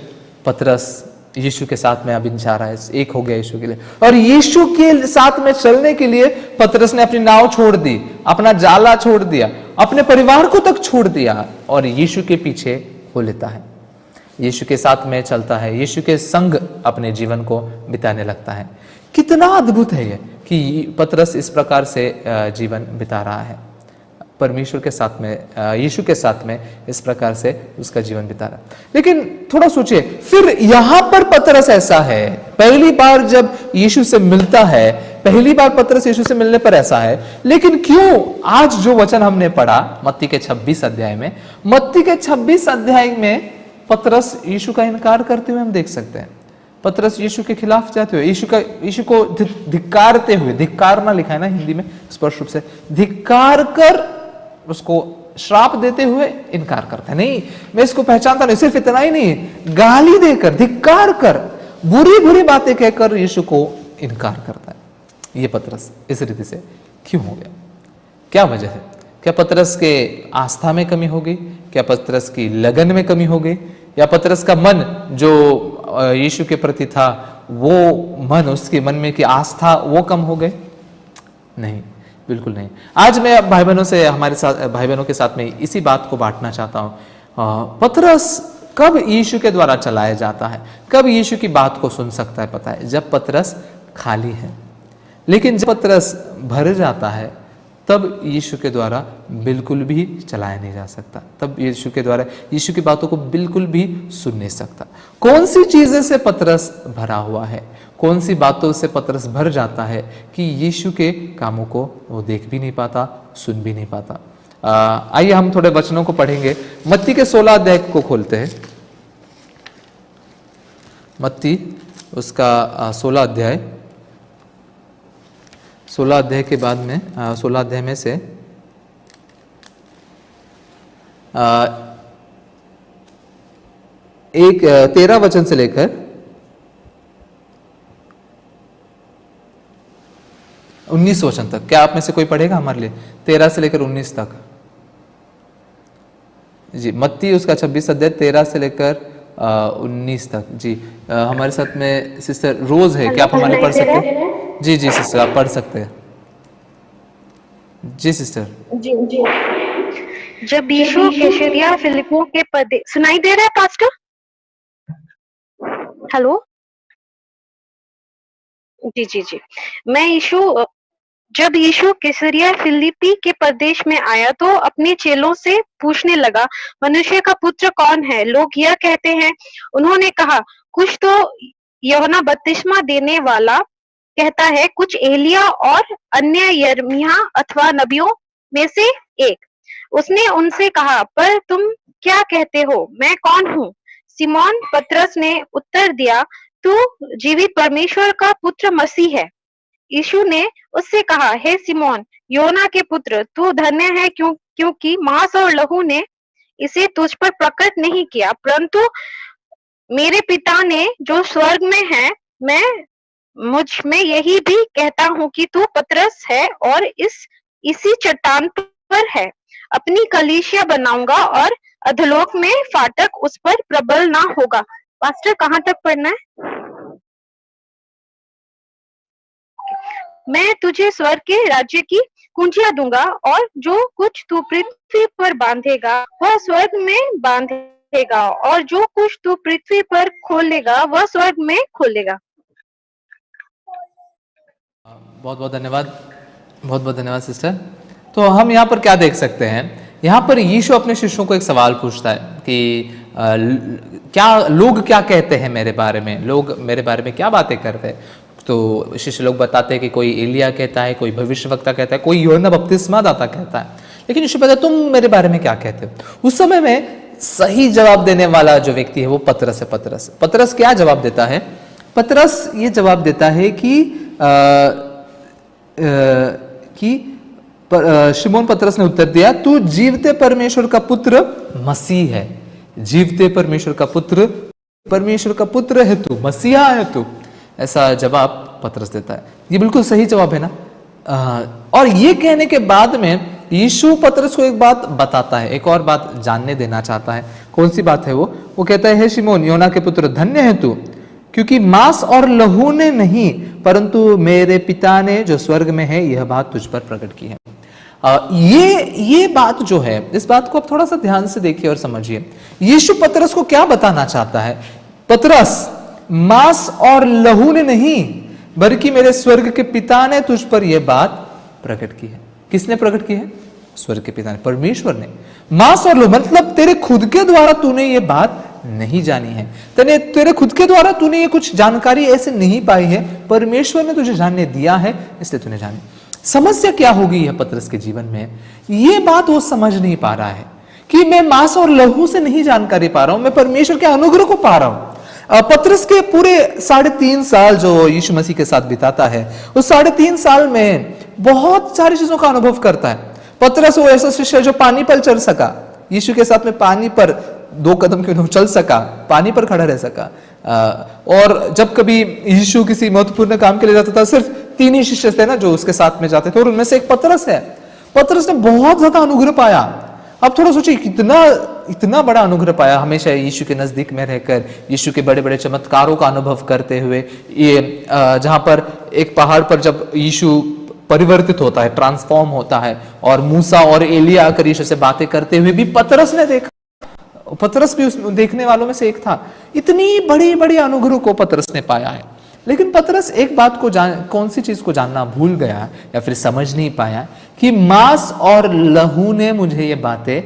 पतरस यीशु के साथ में अभी जा रहा है, एक हो गया यीशु के लिए, और यीशु के साथ में चलने के लिए पतरस ने अपनी नाव छोड़ दी, अपना जाला छोड़ दिया, अपने परिवार को तक छोड़ दिया और यीशु के पीछे हो लेता है, यीशु के साथ में चलता है, यीशु के संग अपने जीवन को बिताने लगता है। कितना अद्भुत है ये कि पतरस इस प्रकार से जीवन बिता रहा है, परमेश्वर के साथ में, यीशु के साथ में इस प्रकार से उसका जीवन बिता रहा है। लेकिन थोड़ा सोचिए, फिर यहां पर पतरस ऐसा है, पहली बार जब यीशु से मिलता है, पहली बार पतरस यीशु से मिलने पर ऐसा है, लेकिन क्यों आज जो वचन हमने पढ़ा मत्ती के 26 अध्याय में, मत्ती के 26 अध्याय में पतरस यीशु का इनकार करते हुए हम देख सकते हैं। पतरस यीशु के खिलाफ जाते हुए, यीशु को धिक्कारते हुए, धिक्कारना लिखा है ना हिंदी में स्पष्ट रूप से, धिक्कार कर उसको श्राप देते हुए इनकार करता है। नहीं, मैं इसको पहचानता नहीं। सिर्फ इतना ही नहीं, गाली देकर, धिक्कार कर, बुरी बुरी बातें कहकर यीशु को इनकार करता है। ये पतरस इस रीति से क्यों हो गया? क्या वजह है? क्या पतरस के आस्था में कमी हो गई? क्या पतरस की लगन में कमी हो गई? या पतरस का मन जो यीशु के प्रति था, वो मन, उसके मन में की आस्था वो कम हो गए? नहीं, बिल्कुल नहीं। आज मैं भाई बहनों से, हमारे साथ भाई बहनों के साथ में इसी बात को बांटना चाहता हूं। पतरस कब यीशु के द्वारा चलाया जाता है, कब यीशु की बात को सुन सकता है? पता है, जब पतरस खाली है। लेकिन जब पतरस भर जाता है तब यीशु के द्वारा बिल्कुल भी चलाया नहीं जा सकता, तब यीशु के द्वारा यीशु की बातों को बिल्कुल भी सुन नहीं सकता। कौन सी चीजें से पतरस भरा हुआ है, कौन सी बातों से पतरस भर जाता है कि यीशु के कामों को वो देख भी नहीं पाता, सुन भी नहीं पाता? आइए हम थोड़े वचनों को पढ़ेंगे। मत्ती के 16 अध्याय को खोलते हैं। मत्ती उसका 16 अध्याय, 16 अध्याय के बाद में 16 अध्याय में से एक 13 वचन से लेकर 19 वचन तक। क्या आप में से कोई पढ़ेगा हमारे लिए 13 से लेकर 19 तक? जी, मत्ती उसका 26 अध्याय 13 से लेकर 19 तक। जी, हमारे साथ में सिस्टर रोज है, क्या आप हमारे पढ़ सकते हैं? जी जी सिस्टर, आप पढ़ सकते हैं। जी सिस्टर। जी जी। जब यीशु कैसरिया फिलिप्पो के प्रदेश, सुनाई दे रहा है पास्टर? हेलो, जी जी जी। जब यीशु कैसरिया फिलिप्पी के प्रदेश में आया तो अपने चेलों से पूछने लगा, मनुष्य का पुत्र कौन है? लोग यह कहते हैं। उन्होंने कहा, कुछ तो यूहन्ना बपतिस्मा देने वाला कहता है, कुछ एलिया और अन्य यिर्मयाह अथवा नबियों में से एक। उसने उनसे कहा, पर तुम क्या कहते हो, मैं कौन हूँ? सिमोन पतरस ने उत्तर दिया, तू जीवित परमेश्वर का पुत्र मसीह है। यीशु ने उससे कहा, हे सिमोन, योना के पुत्र, तू धन्य है, क्योंकि मांस और लहू ने इसे तुझ पर प्रकट नहीं किया, परंतु मेरे पिता ने जो स्वर्ग में है। मैं मुझ में यही भी कहता हूँ कि तू पतरस है और इसी चट्टान पर है अपनी कलीसिया बनाऊंगा और अधोलोक में फाटक उस पर प्रबल ना होगा। पास्टर, कहाँ तक पढ़ना है? मैं तुझे स्वर्ग के राज्य की कुंजियां दूंगा और जो कुछ तू पृथ्वी पर बांधेगा वह स्वर्ग में बांधेगा और जो कुछ तू पृथ्वी पर खोलेगा वह स्वर्ग में खोलेगा। बहुत बहुत धन्यवाद, बहुत बहुत धन्यवाद सिस्टर। तो हम यहाँ पर क्या देख सकते हैं, यहाँ पर यीशु अपने शिष्यों को एक सवाल पूछता है कि क्या लोग क्या कहते हैं मेरे बारे में, लोग मेरे बारे में क्या बातें करते हैं। तो शिष्य लोग बताते हैं कि कोई एलिया कहता है, कोई भविष्यवक्ता कहता है, कोई यूहन्ना बपतिस्मा दाता कहता है। लेकिन यीशु कहता है तुम मेरे बारे में क्या कहते हो। उस समय में सही जवाब देने वाला जो व्यक्ति है वो पतरस है। पतरस क्या जवाब देता है? पतरस ये जवाब देता है कि शिमोन पतरस ने उत्तर दिया, तू जीवते परमेश्वर का पुत्र मसीह है। जीवते परमेश्वर का पुत्र, परमेश्वर का पुत्र है तू, मसीहा है तू। ऐसा जवाब पतरस देता है। ये बिल्कुल सही जवाब है ना। और ये कहने के बाद में यीशु पतरस को एक बात बताता है, एक और बात जानने देना चाहता है। कौन सी बात है वो कहता है, हे शिमोन योना के पुत्र, धन्य है तू, क्योंकि मांस और लहू ने नहीं परंतु मेरे पिता ने जो स्वर्ग में है यह बात तुझ पर प्रकट की है। ये बात जो है, इस बात को आप थोड़ा सा ध्यान से देखिए और समझिए। यीशु पतरस को क्या बताना चाहता है? पतरस, मांस और लहू ने नहीं बल्कि मेरे स्वर्ग के पिता ने तुझ पर यह बात प्रकट की है। किसने प्रकट की है? स्वर्ग के पिता ने, परमेश्वर ने। मांस और लहू मतलब तेरे खुद के द्वारा तूने ये बात नहीं जानी है, तेरे खुद के द्वारा तूने ये कुछ जानकारी ऐसे नहीं पाई है, परमेश्वर ने तुझे जानने दिया है, इसलिए तूने जानी। समस्या क्या होगी है पतरस के जीवन में? ये बात वो समझ नहीं पा रहा है कि मैं मांस और लहू से नहीं जानकारी पा रहा हूं, मैं परमेश्वर के अनुग्रह को पा रहा हूं। पतरस के पूरे 3.5 साल जो यीशु मसीह के साथ बिताता है, उस 3.5 साल में बहुत सारी चीजों का अनुभव करता है। पतरस वो ऐसा शिष्य है जो पानी पर चल सका, यीशु के साथ में पानी पर 2 कदम क्यों चल सका, पानी पर खड़ा रह सका। और जब कभी यीशु किसी महत्वपूर्ण काम के लिए जाता था, सिर्फ 3 ही शिष्य थे ना जो उसके साथ में जाते थे, और उनमें से एक पतरस है। पतरस ने बहुत ज्यादा अनुग्रह पाया। अब थोड़ा सोचिए, इतना बड़ा अनुग्रह पाया, हमेशा यीशु के नजदीक में रहकर, यीशु के बड़े बड़े चमत्कारों का अनुभव करते हुए। ये जहां पर एक पहाड़ पर जब यीशु परिवर्तित होता है, ट्रांसफॉर्म होता है, और मूसा और एलिया आकर यीशु से बातें करते हुए भी पतरस ने देखा। पतरस भी उस देखने वालों में से एक था। इतनी बड़ी बड़ी अनुग्रह को पतरस ने पाया है। लेकिन पतरस एक बात को कौन सी चीज को जानना भूल गया या फिर समझ नहीं पाया कि मांस और लहू ने मुझे ये बातें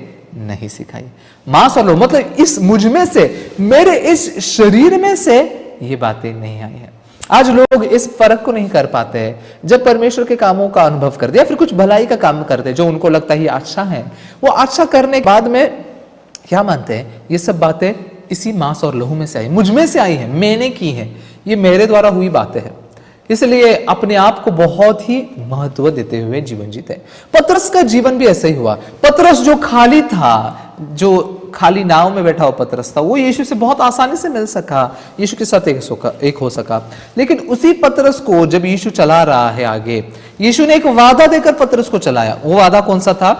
नहीं सिखाई। मांस और लहू मतलब इस मुझ में से, मेरे इस शरीर में से ये बातें नहीं आई है। आज लोग इस फर्क को नहीं कर पाते हैं। जब परमेश्वर के कामों का अनुभव करते या फिर कुछ भलाई का काम करते जो उनको लगता है अच्छा है, वो अच्छा करने के बाद में क्या मानते हैं? ये सब बातें इसी मांस और लहू में से आई, मुझ में से आई है, मैंने की है, ये मेरे द्वारा हुई बातें हैं। इसलिए अपने आप को बहुत ही महत्व देते हुए जीवन जीते। पतरस का जीवन भी ऐसा ही हुआ। पतरस जो खाली था, जो खाली नाव में बैठा हुआ पतरस था, वो यीशु से बहुत आसानी से मिल सका, यीशु के साथ एक हो सका। लेकिन उसी पतरस को जब यीशु चला रहा है आगे, यीशु ने एक वादा देकर पतरस को चलाया। वो वादा कौन सा था?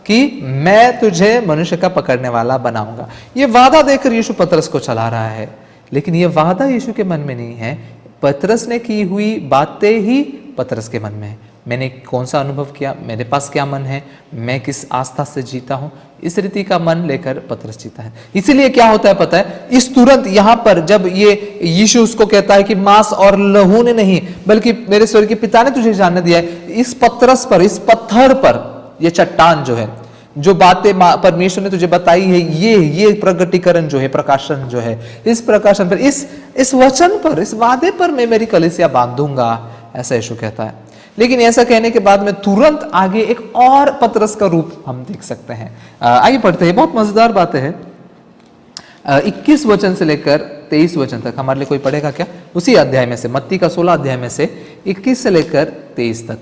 कि मैं तुझे मनुष्य का पकड़ने वाला बनाऊंगा। ये वादा देकर यीशु पतरस को चला रहा है। लेकिन ये वादा यीशु के मन में नहीं है, पतरस ने की हुई बातें ही पतरस के मन में है। मैंने कौन सा अनुभव किया, मेरे पास क्या मन है, मैं किस आस्था से जीता हूं, इस रीति का मन लेकर पतरस जीता है। इसीलिए क्या होता है पता है, इस तुरंत यहां पर जब ये यीशु उसको कहता है कि मांस और लहू ने नहीं बल्कि मेरे स्वर्गीय पिता ने तुझे जानने दिया है, इस पतरस पर, इस पत्थर पर, ये चट्टान जो है, जो बातें परमेश्वर ने तुझे बताई है, ये प्रगटीकरण जो है, प्रकाशन जो है, इस प्रकाशन पर, इस वचन पर, इस वादे पर मैं मेरी कलीसिया बांधूंगा, ऐसा यीशु कहता है। लेकिन ऐसा कहने के बाद में तुरंत आगे एक और पतरस का रूप हम देख सकते हैं। आगे पढ़ते हैं, बहुत मजेदार बातें हैं। 21 वचन से लेकर 23 वचन तक हमारे लिए कोई पढ़ेगा क्या? उसी अध्याय में से, मत्ती का 16 अध्याय में से 21 से लेकर 23 तक।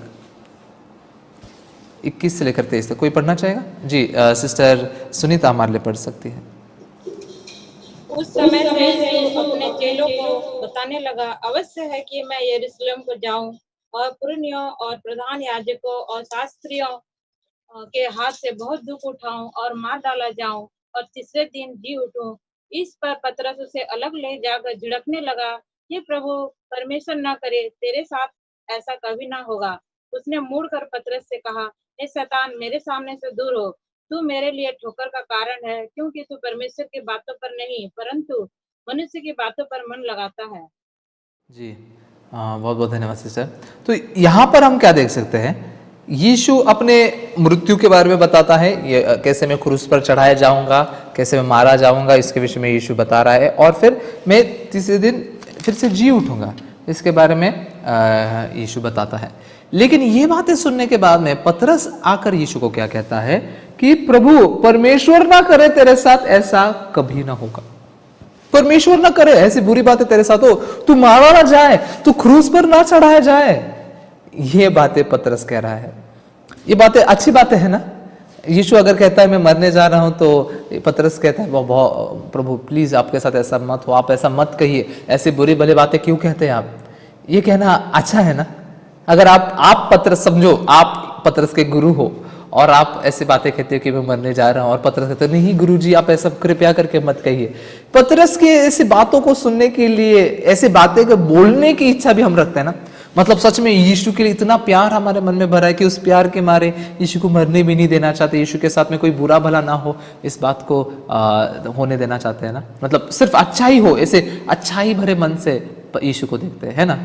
21 से लेकर 23 तक कोई पढ़ना चाहेगा? जी, सिस्टर सुनीता हमारे लिए पढ़ सकती है। उस समय से यीशु अपने चेलों को बताने लगा, अवश्य है कि मैं यरूशलेम को जाऊं और पुरनियों और प्रधान याजकों और शास्त्रियों के हाथ से बहुत दुख उठाऊं और मार डाला जाऊं और तीसरे दिन जी उठूं। इस पर पतरस उसे अलग ले जाकर झिड़कने लगा, ये प्रभु, परमेश्वर न करे, तेरे साथ ऐसा कभी ना होगा। उसने मुड़कर पतरस से कहा, ए शैतान, मेरे सामने से दूर हो, तू मेरे लिए ठोकर का कारण है, क्योंकि तू परमेश्वर की बातों पर नहीं परंतु मनुष्य की बातों पर मन लगाता है। जी बहुत बहुत धन्यवाद सिस्टर। तो यहाँ पर हम क्या देख सकते हैं, यीशु अपने मृत्यु के बारे में बताता है, ये कैसे मैं क्रूस पर चढ़ाया जाऊंगा, कैसे मैं मारा जाऊंगा, इसके विषय में यीशु बता रहा है, और फिर मैं तीसरे दिन फिर से जी उठूंगा, इसके बारे में यीशु बताता है। लेकिन ये बातें सुनने के बाद में पतरस आकर यीशु को क्या कहता है कि प्रभु, परमेश्वर ना करे तेरे साथ ऐसा कभी ना होगा, परमेश्वर ना करे ऐसी बुरी बातें तेरे साथ हो, तू मारा ना जाए, तू क्रूस पर ना चढ़ाया जाए। ये बातें पतरस कह रहा है। ये बातें अच्छी बातें है ना। यीशु अगर कहता है मैं मरने जा रहा हूं, तो पतरस कहता है प्रभु प्लीज आपके साथ ऐसा मत हो, आप ऐसा मत कहिए, ऐसी बुरी भली बातें क्यों कहते हैं आप। ये कहना अच्छा है ना। अगर आप पतरस समझो, आप पतरस के गुरु हो और आप ऐसी बातें कहते हो कि मैं मरने जा रहा हूं, और पतरस कहते नहीं गुरुजी आप ऐसा कृपया करके मत कहिए। पतरस के ऐसी बातों को सुनने के लिए, ऐसी बातें को बोलने की इच्छा भी हम रखते हैं ना। मतलब सच में यीशु के लिए इतना प्यार हमारे मन में भरा है कि उस प्यार के मारे यीशु को मरने भी नहीं देना चाहते, यीशु के साथ में कोई बुरा भला ना हो, इस बात को होने देना चाहते हैं ना। मतलब सिर्फ अच्छा ही हो, ऐसे अच्छा ही भरे मन से यीशु को देखते हैं, है ना।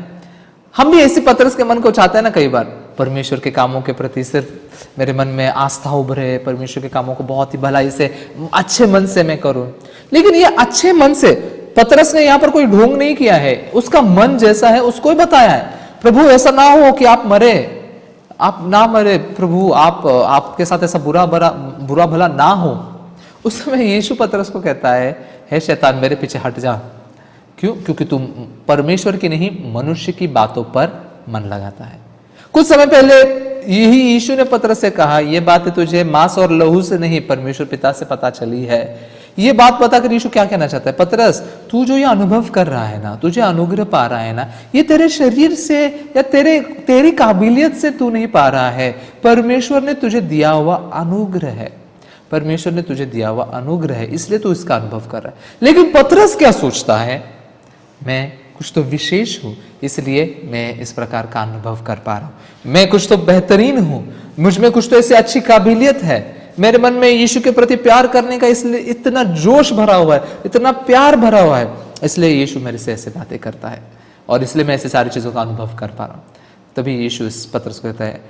हम भी ऐसे पतरस के मन को चाहते हैं ना कई बार, परमेश्वर के कामों के प्रति सिर्फ मेरे मन में आस्था उभरे, परमेश्वर के कामों को बहुत ही भलाई से अच्छे मन से मैं करूं। लेकिन ये अच्छे मन से पतरस ने यहाँ पर कोई ढोंग नहीं किया है, उसका मन जैसा है उसको ही बताया है। प्रभु ऐसा ना हो कि आप मरे, आप ना मरे प्रभु, आपके साथ ऐसा बुरा भला ना हो। उस समय यीशु पतरस को कहता है, हे शैतान मेरे पीछे हट जा। क्यों? क्योंकि तुम परमेश्वर की नहीं मनुष्य की बातों पर मन लगाता है। कुछ समय पहले यही यीशु ने पतरस से कहा, ये बात तुझे मांस और लहू से नहीं परमेश्वर पिता से पता चली है। ये बात बताकर यीशु क्या कहना चाहता है, पतरस तू जो ये अनुभव कर रहा है ना, तुझे अनुग्रह पा रहा है ना, ये तेरे शरीर से या तेरी काबिलियत से तू नहीं पा रहा है, परमेश्वर ने तुझे दिया हुआ अनुग्रह है, परमेश्वर ने तुझे दिया हुआ अनुग्रह है, इसलिए तू इसका अनुभव कर रहा है। लेकिन पतरस क्या सोचता है, मैं कुछ तो विशेष हूं इसलिए मैं इस प्रकार का अनुभव कर पा रहा हूं, मैं कुछ तो बेहतरीन हूं, मुझ में कुछ तो ऐसी अच्छी काबिलियत है, मेरे मन में यीशु के प्रति प्यार करने का इसलिए इतना जोश भरा हुआ है, इतना प्यार भरा हुआ है, इसलिए यीशु मेरे से ऐसे बातें करता है और इसलिए मैं ऐसी सारी चीजों का अनुभव कर पा रहा हूं। तभी यीशु इस पतरस को कहता है,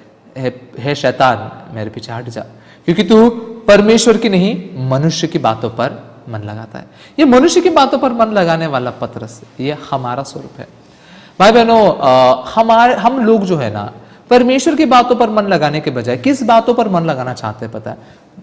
हे शैतान मेरे पीछे हट जा, क्योंकि तू परमेश्वर की नहीं मनुष्य की बातों पर मन लगाता है। ये मनुष्य की बातों पर मन लगाने वाला पतरस, ये हमारा स्वरूप है। भाई बहनों, हम लोग जो है ना, परमेश्वर की बातों पर मन लगाने के बजाय किस बातों पर मन लगाना चाहते हैं पता है?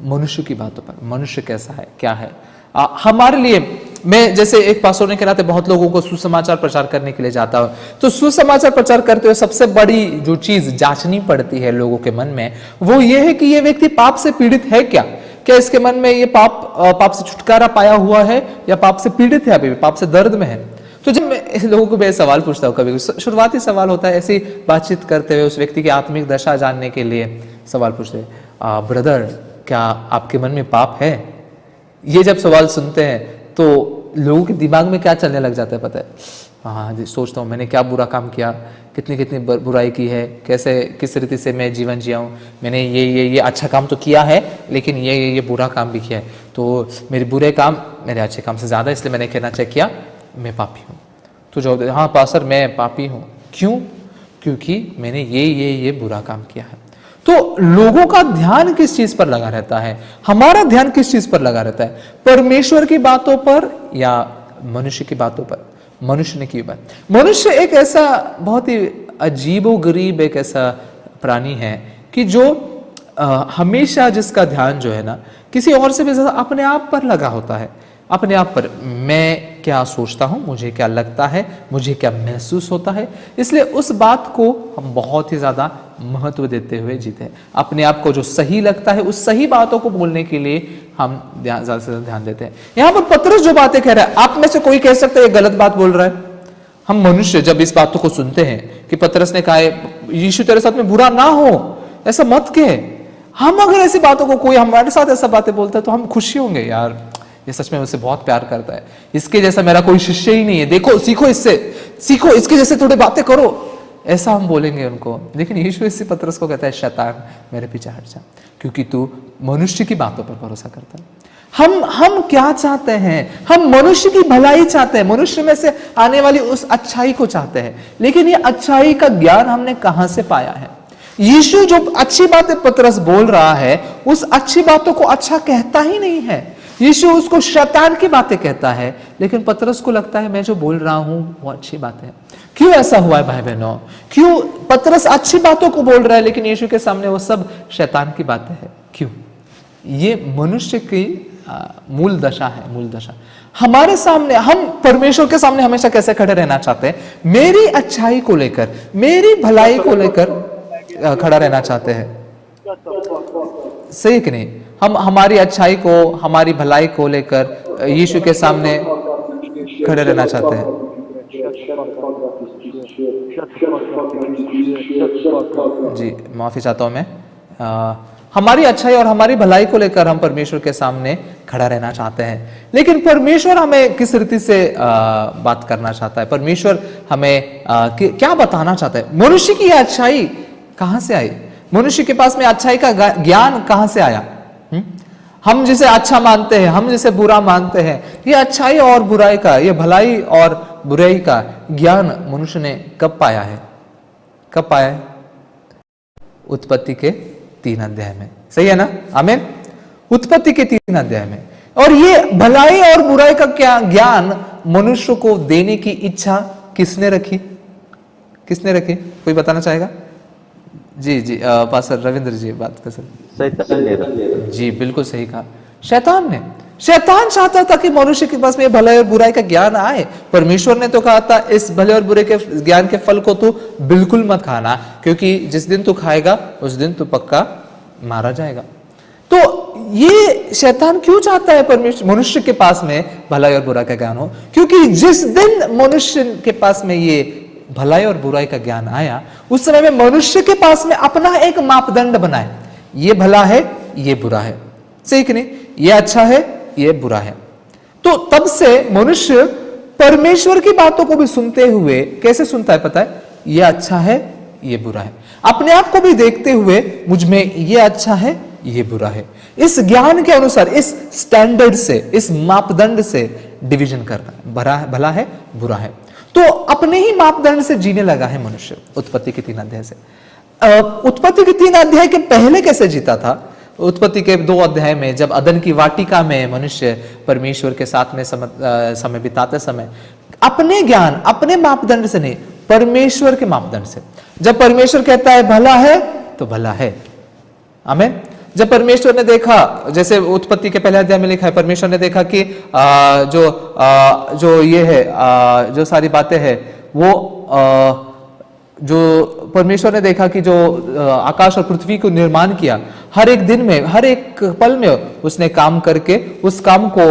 मनुष्य की बातों पर। मनुष्य कैसा है, क्या है। हमारे लिए, मैं जैसे एक पास्टर होने के नाते बहुत लोगों को सुसमाचार प्रचार करने के लिए जाता हूं, तो सुसमाचार प्रचार करते हुए सबसे बड़ी जो चीज जांचनी पड़ती है लोगों के मन में, वो ये है कि ये व्यक्ति पाप से पीड़ित है क्या इसके मन में ये पाप से छुटकारा पाया हुआ है या पाप से पीड़ित है, अभी भी पाप से दर्द में है। तो जब मैं लोगों को मैं सवाल पूछता हूँ, कभी शुरुआती सवाल होता है ऐसी बातचीत करते हुए, उस व्यक्ति की आत्मिक दशा जानने के लिए सवाल पूछते हैं, ब्रदर क्या आपके मन में पाप है? ये जब सवाल सुनते हैं तो लोगों के दिमाग में क्या चलने लग जाता है पता है? हाँ जी, सोचता हूँ मैंने क्या बुरा काम किया, कितनी बुराई की है, कैसे किस रीति से मैं जीवन जिया हूँ, मैंने ये अच्छा काम तो किया है लेकिन ये बुरा काम भी किया है, तो मेरे बुरे काम मेरे अच्छे काम से ज़्यादा, इसलिए मैंने कहना चाहिए किया मैं पापी हूँ। तो जो हाँ पास्टर मैं पापी हूँ, क्यों? क्योंकि मैंने ये बुरा काम किया है। तो लोगों का ध्यान किस चीज पर लगा रहता है? हमारा ध्यान किस चीज पर लगा रहता है? परमेश्वर की बातों पर या मनुष्य की बातों पर? मनुष्य ने की बात। मनुष्य एक ऐसा बहुत ही अजीबोगरीब एक ऐसा प्राणी है कि जो हमेशा जिसका ध्यान जो है ना किसी और से भी ज्यादा अपने आप पर लगा होता है, अपने आप पर। मैं क्या सोचता हूं, मुझे क्या लगता है, मुझे क्या महसूस होता है, इसलिए उस बात को हम बहुत ही ज्यादा महत्व देते हुए जीते हैं। अपने आप को जो सही लगता है उस सही बातों को बोलने के लिए हम ज्यादा से ज्यादा ध्यान देते हैं। यहां पर पतरस जो बातें कह रहा है, आप में से कोई कह सकता है ये गलत बात बोल रहा है। हम मनुष्य जब इस बातों को सुनते हैं कि पतरस ने कहा यीशु तेरे साथ में बुरा ना हो, ऐसा मत कहे, हम अगर ऐसी बातों को कोई हमारे साथ ऐसा बातें बोलता है तो हम खुशी होंगे, यार ये सच में मुझसे बहुत प्यार करता है, इसके जैसा मेरा कोई शिष्य ही नहीं है, देखो सीखो इससे, सीखो इसके जैसे थोड़ी बातें करो, ऐसा हम बोलेंगे उनको। लेकिन यीशु इसी पतरस को कहता है, शैतान मेरे पीछे हट जा, क्योंकि तू मनुष्य की बातों पर भरोसा करता है। हम क्या चाहते हैं? हम मनुष्य की भलाई चाहते हैं, मनुष्य में से आने वाली उस अच्छाई को चाहते हैं। लेकिन ये अच्छाई का ज्ञान हमने कहां से पाया है? यीशु जो अच्छी बातें पतरस बोल रहा है, उस अच्छी बातों को अच्छा कहता ही नहीं है। यीशु उसको शैतान की बातें कहता है, लेकिन पतरस को लगता है मैं जो बोल रहा हूं वो अच्छी बात है। क्यों ऐसा हुआ है भाई बहनों? क्यों पतरस अच्छी बातों को बोल रहा है, लेकिन यीशु के सामने वो सब शैतान की बातें हैं? क्यों? ये मनुष्य की मूल दशा है, मूल दशा। हमारे सामने, हम परमेश्वर के सामने हमेशा कैसे खड़े रहना चाहते हैं? मेरी अच्छाई को लेकर, मेरी भलाई को लेकर खड़ा रहना चाहते हैं। सही कि नहीं? हम हमारी अच्छाई को, हमारी भलाई को लेकर यीशु के सामने खड़े रहना चाहते हैं। जी माफी चाहता हूं मैं। हमारी अच्छाई और हमारी भलाई को लेकर हम परमेश्वर के सामने खड़ा रहना चाहते हैं। लेकिन परमेश्वर हमें किस रीति से बात करना चाहता है? परमेश्वर हमें क्या बताना चाहता है? मनुष्य की अच्छाई कहां से आई? मनुष्य के पास में अच्छाई का ज्ञान कहां से आया? हम जिसे अच्छा मानते हैं, हम जिसे बुरा मानते हैं, ये अच्छाई और बुराई का, ये भलाई और बुराई का ज्ञान मनुष्य ने कब पाया है? कब पाया है? उत्पत्ति के 3 अध्याय में। सही है ना? आमीन। उत्पत्ति के 3 अध्याय में। और ये भलाई और बुराई का क्या ज्ञान मनुष्य को देने की इच्छा किसने रखी? किसने रखी? कोई बताना चाहेगा? जी जी पास्टर रविंद्र जी बात कर सकते। जी बिल्कुल सही कहा, शैतान ने। शैतान चाहता था कि मनुष्य के पास में भलाई और बुराई का ज्ञान आए। परमेश्वर ने तो कहा था इस भले और बुरे के ज्ञान के फल को तू बिल्कुल मत खाना, क्योंकि जिस दिन तू खाएगा उस दिन तू पक्का मारा जाएगा। तो ये शैतान क्यों चाहता है परमेश्वर मनुष्य के पास में भलाई और बुराई का ज्ञान हो? क्योंकि जिस दिन मनुष्य के पास में ये भलाई और बुराई का ज्ञान आया, उस समय में मनुष्य के पास में अपना एक मापदंड बनाए, ये भला है, ये बुरा है। सही कि नहीं? ये अच्छा है, ये बुरा है। तो तब से मनुष्य परमेश्वर की बातों को भी सुनते हुए कैसे सुनता है पता है? ये अच्छा है, ये बुरा है। अपने आप को भी देखते हुए मुझ में ये अच्छा है, ये बुरा है। इस ज्ञान के अनुसार, इस स्टैंडर्ड से, इस मापदंड से डिवीजन करना, भला है, बुरा है। तो अपने ही मापदंड से जीने लगा है मनुष्य उत्पत्ति के 3 अध्याय से। उत्पत्ति के 3 अध्याय के पहले कैसे जीता था? उत्पत्ति के 2 अध्याय में जब अदन की वाटिका में मनुष्य परमेश्वर के साथ में समय बिताते समय अपने ज्ञान, अपने मापदंड से नहीं, परमेश्वर के मापदंड से, जब परमेश्वर कहता है भला है तो भला है। आमीन। जब परमेश्वर ने देखा, जैसे उत्पत्ति के पहले अध्याय में लिखा है, परमेश्वर ने देखा कि जो ये है, जो सारी बातें हैं वो जो परमेश्वर ने देखा कि जो आकाश और पृथ्वी को निर्माण किया, हर एक दिन में, हर एक पल में उसने काम करके उस काम को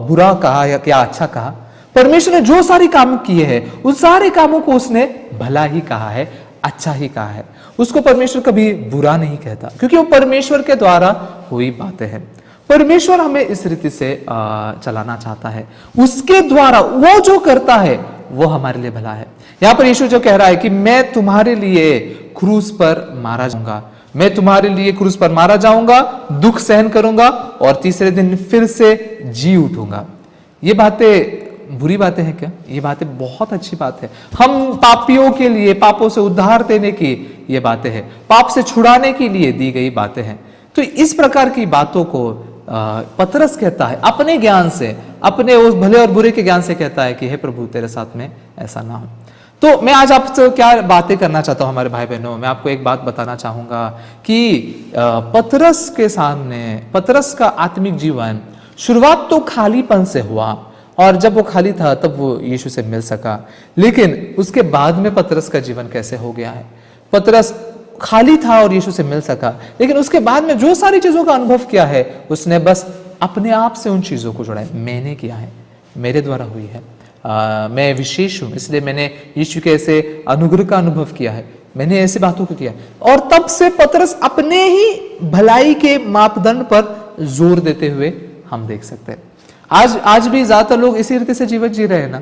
बुरा कहा या क्या अच्छा कहा। परमेश्वर ने जो सारे काम किए हैं उन सारे कामों को उसने भला ही कहा है, अच्छा ही कहा है। उसको परमेश्वर कभी बुरा नहीं कहता, क्योंकि वो परमेश्वर के द्वारा हुई बातें हैं। परमेश्वर हमें इस रीति से चलाना चाहता है। उसके द्वारा वो जो करता है वो हमारे लिए भला है। यहां पर यीशु जो कह रहा है कि मैं तुम्हारे लिए क्रूस पर मारा जाऊंगा, मैं तुम्हारे लिए क्रूस पर मारा जाऊंगा, दुख सहन करूंगा और तीसरे दिन फिर से जी उठूंगा। ये बातें बुरी बातें हैं क्या? ये बातें बहुत अच्छी बात है। हम पापियों के लिए, पापों से उद्धार देने की ये बातें हैं, पाप से छुड़ाने के लिए दी गई बातें हैं। तो इस प्रकार की बातों को पतरस कहता है अपने ज्ञान से, अपने उस भले और बुरे के ज्ञान से कहता है कि हे प्रभु तेरे साथ में ऐसा ना हो। तो मैं आज आपसे क्या बातें करना चाहता हूं हमारे भाई बहनों, मैं आपको एक बात बताना चाहूंगा कि पतरस के सामने, पतरस का आत्मिक जीवन शुरुआत तो खालीपन से हुआ, और जब वो खाली था तब वो यीशु से मिल सका। लेकिन उसके बाद में पतरस का जीवन कैसे हो गया है? पतरस खाली था और यीशु से मिल सका, लेकिन उसके बाद में जो सारी चीजों का अनुभव किया है उसने बस अपने आप से उन चीजों को जोड़ा है। मैंने किया है, मेरे द्वारा हुई है, मैं विशेष हूं इसलिए मैंने यीशु के ऐसे अनुग्रह का अनुभव किया है, मैंने ऐसी बातों को किया। और तब से पतरस अपने ही भलाई के मापदंड पर जोर देते हुए हम देख सकते हैं। आज भी ज्यादातर लोग इसी रीति से जीवन जी रहे हैं ना,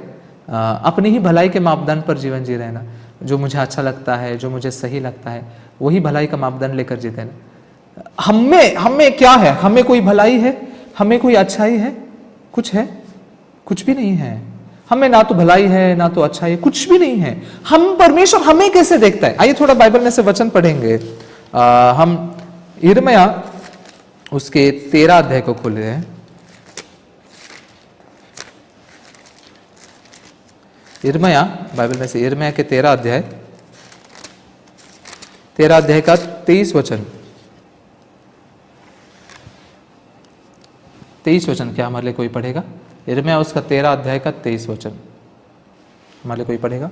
अपनी ही भलाई के मापदंड पर जीवन जी रहे हैं ना। जो मुझे अच्छा लगता है, जो मुझे सही लगता है, वही भलाई का मापदंड लेकर जीते ना। हमें क्या है? हमें कोई भलाई है? हमें कोई अच्छाई है? कुछ है? कुछ भी नहीं है। हमें ना तो भलाई है ना तो अच्छाई है, कुछ भी नहीं है। हम परमेश्वर हमें कैसे देखता है? आइए थोड़ा बाइबल में से वचन पढ़ेंगे। हम यिर्मयाह उसके 13 अध्याय को खोले हैं। यिर्मयाह, बाइबल में से यिर्मयाह के 13 अध्याय का 23 वचन। 23 वचन क्या हमारे लिए कोई पढ़ेगा? यिर्मयाह उसका 13 अध्याय का 23 वचन हमारे लिए कोई पढ़ेगा?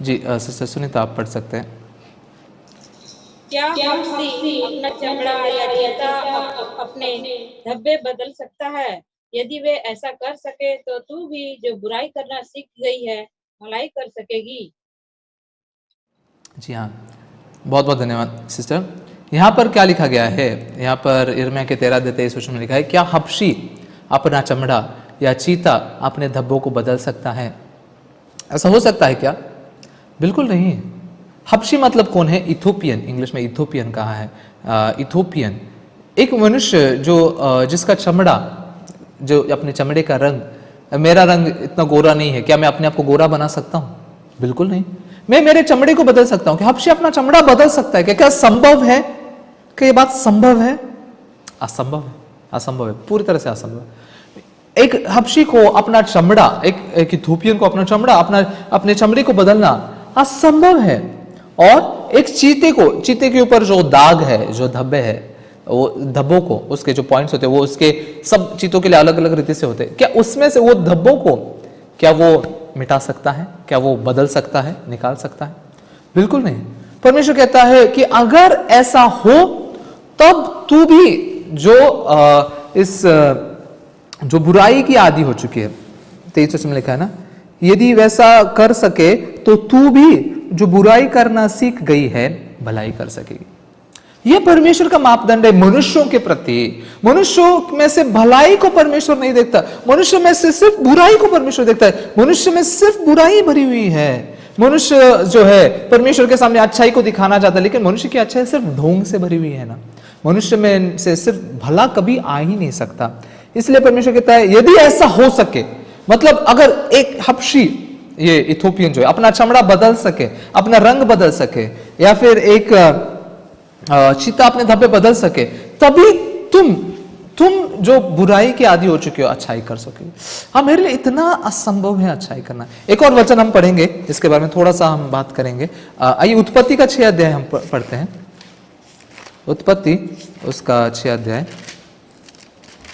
जी सिस्टर सुनीता आप पढ़ सकते हैं। क्या हबशी अपना चमड़ा या जूता अपने धब्बे बदल सकता है? यदि वे ऐसा कर सके तो तू भी जो बुराई करना सीख गई है भलाई कर सकेगी। जी हाँ, बहुत बहुत धन्यवाद सिस्टर। यहाँ पर क्या लिखा गया है? यहाँ पर यिर्मयाह के 13 अध्याय 23 वचन में लिखा है, क्या हबशी अपना चमड़ा या चीता अपने धब्बों को बदल सकता है? ऐसा हो सकता है क्या? बिल्कुल नहीं। हबशी मतलब कौन है? इथोपियन, इंग्लिश में इथोपियन कहा है। इथोपियन एक मनुष्य जो जिसका चमड़ा, जो अपने चमड़े का रंग, मेरा रंग इतना गोरा नहीं है, क्या मैं अपने आप को गोरा बना सकता हूँ? बिल्कुल नहीं। मैं मेरे चमड़े को बदल सकता हूँ। क्या हबशी अपना चमड़ा बदल सकता है? क्या संभव है? क्या ये बात संभव है? असंभव है, असंभव है, पूरी तरह से असंभव है। एक हबशी को अपना चमड़ा, एक इथोपियन को अपना चमड़ा, अपने चमड़े को बदलना असंभव है। और एक चीते के ऊपर जो दाग है, जो धब्बे है, वो धब्बों को, उसके जो पॉइंट्स होते हैं वो उसके सब चीतों के लिए अलग अलग रीति से होते हैं। क्या उसमें से वो धब्बों को क्या वो मिटा सकता है? क्या वो बदल सकता है, निकाल सकता है? बिल्कुल नहीं। परमेश्वर कहता है कि अगर ऐसा हो तब तू भी जो बुराई की आदि हो चुकी है, 23 में लिखा है ना, यदि वैसा कर सके तो तू भी जो बुराई करना सीख गई है भलाई कर सकेगी। यह परमेश्वर का मापदंड है मनुष्यों के प्रति। मनुष्यों में से भलाई को परमेश्वर नहीं देखता, मनुष्य में से सिर्फ बुराई को परमेश्वर देखता है। मनुष्य में सिर्फ बुराई भरी हुई है। मनुष्य जो है परमेश्वर के सामने अच्छाई को दिखाना चाहता है, लेकिन मनुष्य की अच्छाई सिर्फ ढोंग से भरी हुई है ना। मनुष्य में से सिर्फ भला कभी आ ही नहीं सकता। इसलिए परमेश्वर कहता है यदि ऐसा हो सके, मतलब अगर एक हबशी, ये इथोपियन जो है, अपना चमड़ा बदल सके, अपना रंग बदल सके, या फिर एक चीता अपने धब्बे बदल सके, तभी तुम जो बुराई के आदि हो चुके हो अच्छाई कर सके। हाँ, मेरे लिए इतना असंभव है अच्छाई करना। एक और वचन हम पढ़ेंगे, इसके बारे में थोड़ा सा हम बात करेंगे। आइए उत्पत्ति का 6 अध्याय हम पढ़ते हैं। उत्पत्ति उसका 6 अध्याय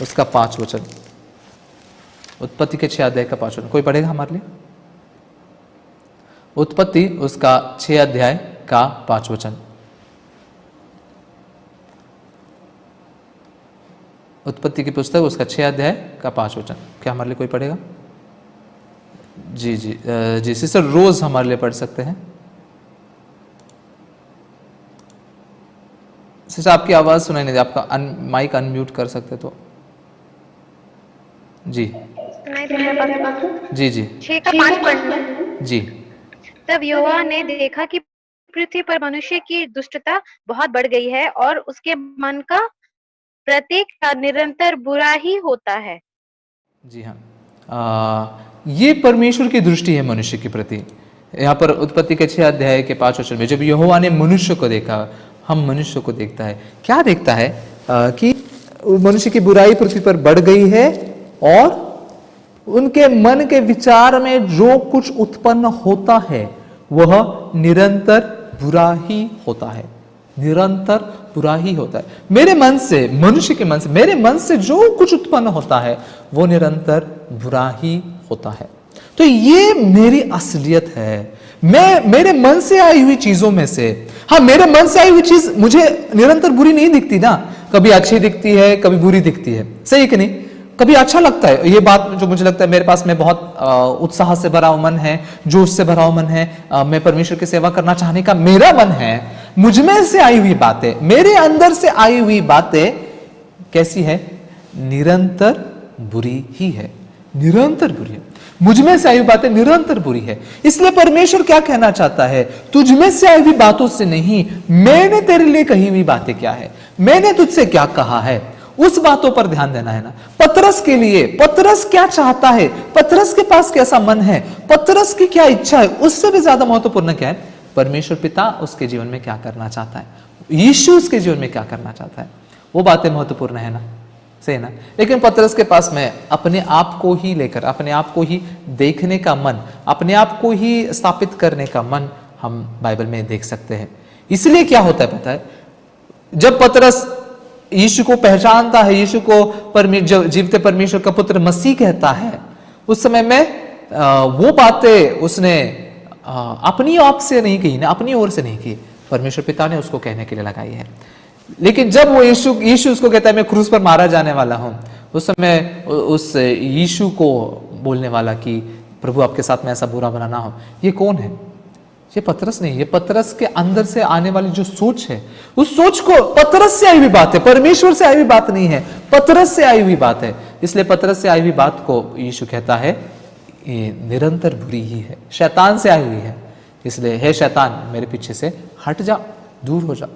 उसका 5 वचन। उत्पत्ति के 6 अध्याय का 5 वचन कोई पढ़ेगा हमारे लिए? उत्पत्ति उसका 6 अध्याय का 5 वचन। उत्पत्ति की पुस्तक उसका 6 अध्याय का 5 वचन क्या हमारे लिए कोई पढ़ेगा? जी सिस्टर रोज हमारे लिए पढ़ सकते हैं। सिस्टर आपकी आवाज सुनाई नहीं दे, आपका माइक अनम्यूट कर सकते तो। जी जी 6 का 5 पढ़ना। जी। तब यहोवा ने देखा कि पृथ्वी पर मनुष्य की दुष्टता बहुत बढ़ गई है और उसके मन का प्रत्येक का निरंतर बुरा ही होता है। जी हाँ, ये परमेश्वर की दृष्टि है मनुष्य के प्रति। यहाँ पर उत्पत्ति के 6 अध्याय के 5 वचन में जब यहोवा ने मनुष्य को देखा, हम मनुष्य को देखता है, क्या देखता है? कि मनुष्य की बुराई पृथ्वी पर बढ़ गई है और उनके मन के विचार में जो कुछ उत्पन्न होता है वह निरंतर बुरा ही होता है, निरंतर बुरा ही होता है। मेरे मन से, मनुष्य के मन से, मेरे मन से जो कुछ उत्पन्न होता है वो निरंतर बुरा ही होता है। तो ये मेरी असलियत है। मेरे मन से आई हुई चीजों में से, हाँ, मेरे मन से आई हुई चीज मुझे निरंतर बुरी नहीं दिखती ना, कभी अच्छी दिखती है, कभी बुरी दिखती है, सही कि नहीं? कभी अच्छा लगता है, ये बात जो मुझे लगता है, मेरे पास में बहुत उत्साह से भरा मन है, जोश से भरा मन है, मैं परमेश्वर की सेवा करना चाहने का मेरा मन है। मुझमें से आई हुई बातें, मेरे अंदर से आई हुई बातें कैसी है? निरंतर बुरी ही है, निरंतर बुरी है। मुझ में से आई हुई बातें निरंतर बुरी है। इसलिए परमेश्वर क्या कहना चाहता है, तुझ में से आई हुई बातों से नहीं, मैंने तेरे लिए कही हुई बातें क्या है, मैंने तुझसे क्या कहा है, उस बातों पर ध्यान देना है ना। पतरस के लिए, पतरस क्या चाहता है, पतरस के पास कैसा मन है, पतरस की क्या इच्छा है, उससे भी ज्यादा महत्वपूर्ण क्या है, परमेश्वर पिता उसके जीवन में क्या करना चाहता है, यीशु उसके जीवन में क्या करना चाहता है, वो बातें महत्वपूर्ण है ना, सही ना। लेकिन पतरस के पास में अपने आप को ही लेकर, अपने आप को ही देखने का मन, अपने आप को ही स्थापित करने का मन हम बाइबल में देख सकते हैं। इसलिए क्या होता है पता है, जब पतरस यीशु को पहचानता है, यीशु को जीवते परमेश्वर का पुत्र मसीह कहता है, उस समय में वो बातें उसने अपनी आप से नहीं कही ना, अपनी ओर से नहीं की, परमेश्वर पिता ने उसको कहने के लिए लगाई है। लेकिन जब वो यीशु उसको कहता है मैं क्रूस पर मारा जाने वाला हूं, उस समय उस यीशु को बोलने वाला कि प्रभु आपके साथ में ऐसा बुरा बना ना हो, ये कौन है, ये पतरस नहीं, ये पतरस के अंदर से आने वाली जो सोच है, उस सोच को, पतरस से आई हुई बात है, परमेश्वर से आई हुई बात नहीं है, पतरस से आई हुई बात है। इसलिए पतरस से आई हुई बात को यीशु कहता है ये निरंतर बुरी ही है, शैतान से आई हुई है। इसलिए हे शैतान मेरे पीछे से हट जा, दूर हो जा,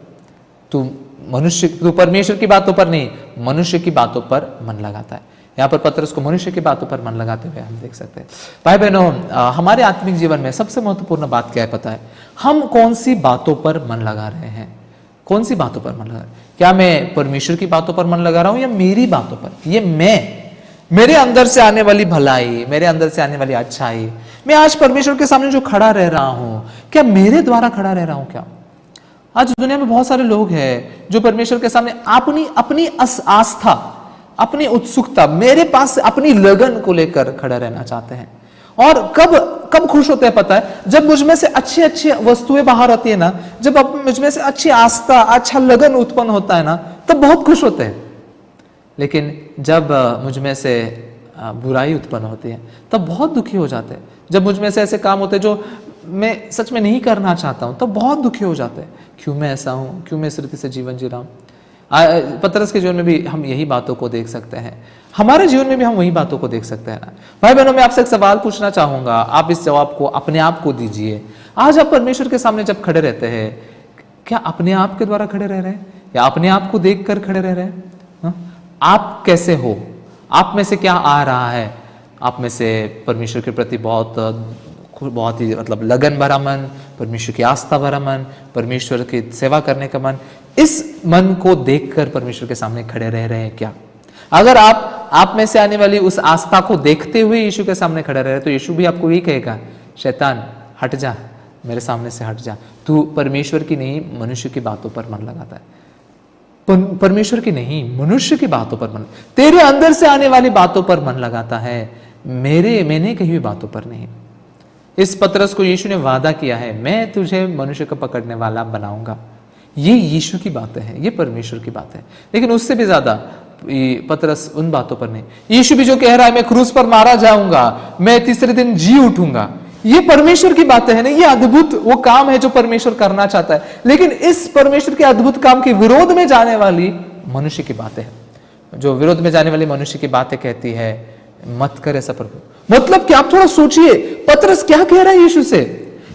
तू परमेश्वर की बातों पर नहीं, मनुष्य की बातों पर मन लगाता है। यहाँ पर पतरस को मनुष्य की बातों पर मन लगाते हुए हम देख सकते हैं। भाई बहनों, हमारे आत्मिक जीवन में सबसे महत्वपूर्ण बात क्या है पता है, हम कौन सी बातों पर मन लगा रहे हैं, कौन सी बातों पर मन लगा रहे हैं। क्या मैं परमेश्वर की बातों पर मन लगा रहा हूं या मेरी बातों पर, ये मेरे अंदर से आने वाली भलाई, मेरे अंदर से आने वाली अच्छाई, मैं आज परमेश्वर के सामने जो खड़ा रह रहा हूं, क्या मेरे द्वारा खड़ा रह रहा हूं क्या। आज दुनिया में बहुत सारे लोग हैं जो परमेश्वर के सामने अपनी आस्था, अपनी उत्सुकता, मेरे पास अपनी लगन को लेकर खड़ा रहना चाहते हैं। और कब खुश होते हैं पता है, जब मुझ में से अच्छी अच्छी वस्तुएं बाहर आती है ना, जब मुझ में से अच्छी आस्था, अच्छा लगन उत्पन्न होता है ना, तब बहुत खुश होते हैं। लेकिन जब मुझ में से बुराई उत्पन्न होती है तब बहुत दुखी हो जाते हैं। जब मुझ में से ऐसे काम होते हैं जो मैं सच में नहीं करना चाहता हूं, तब बहुत दुखी हो जाते हैं, क्यों मैं ऐसा हूं, क्यों मैं इस रीति से जीवन जी रहा हूं। पतरस के जीवन में भी हम यही बातों को देख सकते हैं, हमारे जीवन में भी हम वही बातों को देख सकते हैं ना। भाई बहनों, मैं आपसे एक सवाल पूछना चाहूंगा, आप इस जवाब को अपने आप को दीजिए। आज आप परमेश्वर के सामने जब खड़े रहते हैं, क्या अपने आप के द्वारा खड़े रह रहे हैं या अपने आप को देख कर खड़े रह रहे हैं? आप कैसे हो, आप में से क्या आ रहा है, आप में से परमेश्वर के प्रति बहुत ही मतलब लगन भरा मन, परमेश्वर की आस्था भरा मन, परमेश्वर की सेवा करने का मन, इस मन को देखकर परमेश्वर के सामने खड़े रह रहे हैं क्या? अगर आप में से आने वाली उस आस्था को देखते हुए यीशु के सामने खड़े रहे, तो यीशु भी आपको यही कहेगा, शैतान हट जा, मेरे सामने से हट जा, तू परमेश्वर की नहीं मनुष्य की बातों पर मन लगाता है। परमेश्वर की नहीं मनुष्य की बातों पर मन, तेरे अंदर से आने वाली बातों पर मन लगाता है, मैंने कही हुई बातों पर नहीं। इस पतरस को यीशु ने वादा किया है, मैं तुझे मनुष्य को पकड़ने वाला बनाऊंगा। ये यीशु की बातें हैं, ये परमेश्वर की बात है। लेकिन उससे भी ज्यादा पतरस उन बातों पर नहीं। यीशु भी जो कह रहा है मैं क्रूस पर मारा जाऊंगा, मैं तीसरे दिन जी उठूंगा, ये परमेश्वर की बातें हैं ना, ये अद्भुत वो काम है जो परमेश्वर करना चाहता है। लेकिन इस परमेश्वर के अद्भुत काम के विरोध में जाने वाली मनुष्य की बातें हैं, जो विरोध में जाने वाली मनुष्य की बातें कहती है, मत कर ऐसा प्रभु। मतलब क्या, आप थोड़ा सोचिए, पतरस क्या कह रहा है यीशु से,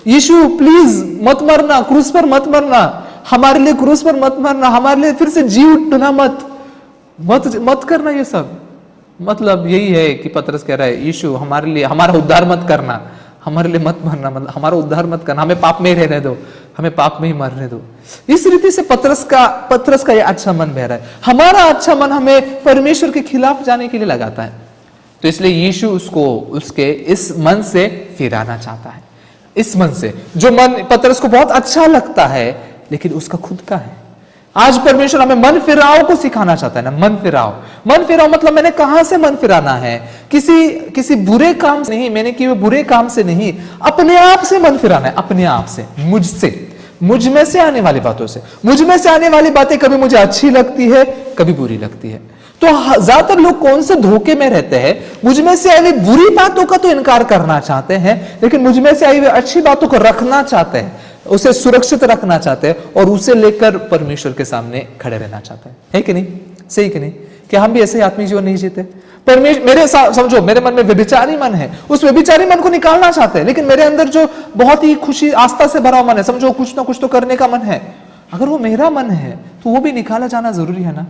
यीशु प्लीज मत मरना, क्रूस पर मत मरना, हमारे लिए क्रूस पर मत मरना, हमारे लिए फिर से जी उठना मत करना ये सब। मतलब यही है कि पतरस कह रहा है, यीशु हमारे लिए, हमारा उद्धार मत करना, हमारे लिए मत मरना, मतलब हमारा उद्धार मत करना, हमें पाप में ही रहने दो, हमें पाप में ही मरने दो। इस रीति से पतरस का ये अच्छा मन बह रहा है। हमारा अच्छा मन हमें परमेश्वर के खिलाफ जाने के लिए लगाता है। तो इसलिए यीशु उसके इस मन से फिराना चाहता है, इस मन से जो मन पतरस को बहुत अच्छा लगता है लेकिन उसका खुद का है। आज परमेश्वर हमें मन फिराव को सिखाना चाहता है ना। मन फिराव मतलब मैंने कहां से मन फिराना है, किसी बुरे काम से नहीं, मैंने किए बुरे काम से नहीं, अपने आप से मन फिराना है, अपने आप से, मुझ में से आने वाली बातों से। मुझ में से आने वाली बातें कभी मुझे अच्छी लगती है, कभी बुरी लगती है। तो ज्यादातर लोग कौन से धोखे में रहते हैं, मुझ में से आई हुई बुरी बातों का तो इनकार करना चाहते हैं, लेकिन मुझ में से आई हुई अच्छी बातों को रखना चाहते हैं, उसे सुरक्षित रखना चाहते हैं और उसे लेकर परमेश्वर के सामने खड़े रहना चाहते हैं। है कि नहीं, सही कि नहीं? क्या हम भी ऐसे आत्मिक जीवन नहीं जीते? परमेश्वर मेरे साथ समझो, मेरे मन में व्यभिचारी मन है, उस व्यभिचारी मन को निकालना चाहते हैं, लेकिन मेरे अंदर जो बहुत ही खुशी आस्था से भरा मन है, समझो कुछ ना कुछ तो करने का मन है, अगर वो मेरा मन है तो वो भी निकाला जाना जरूरी है ना।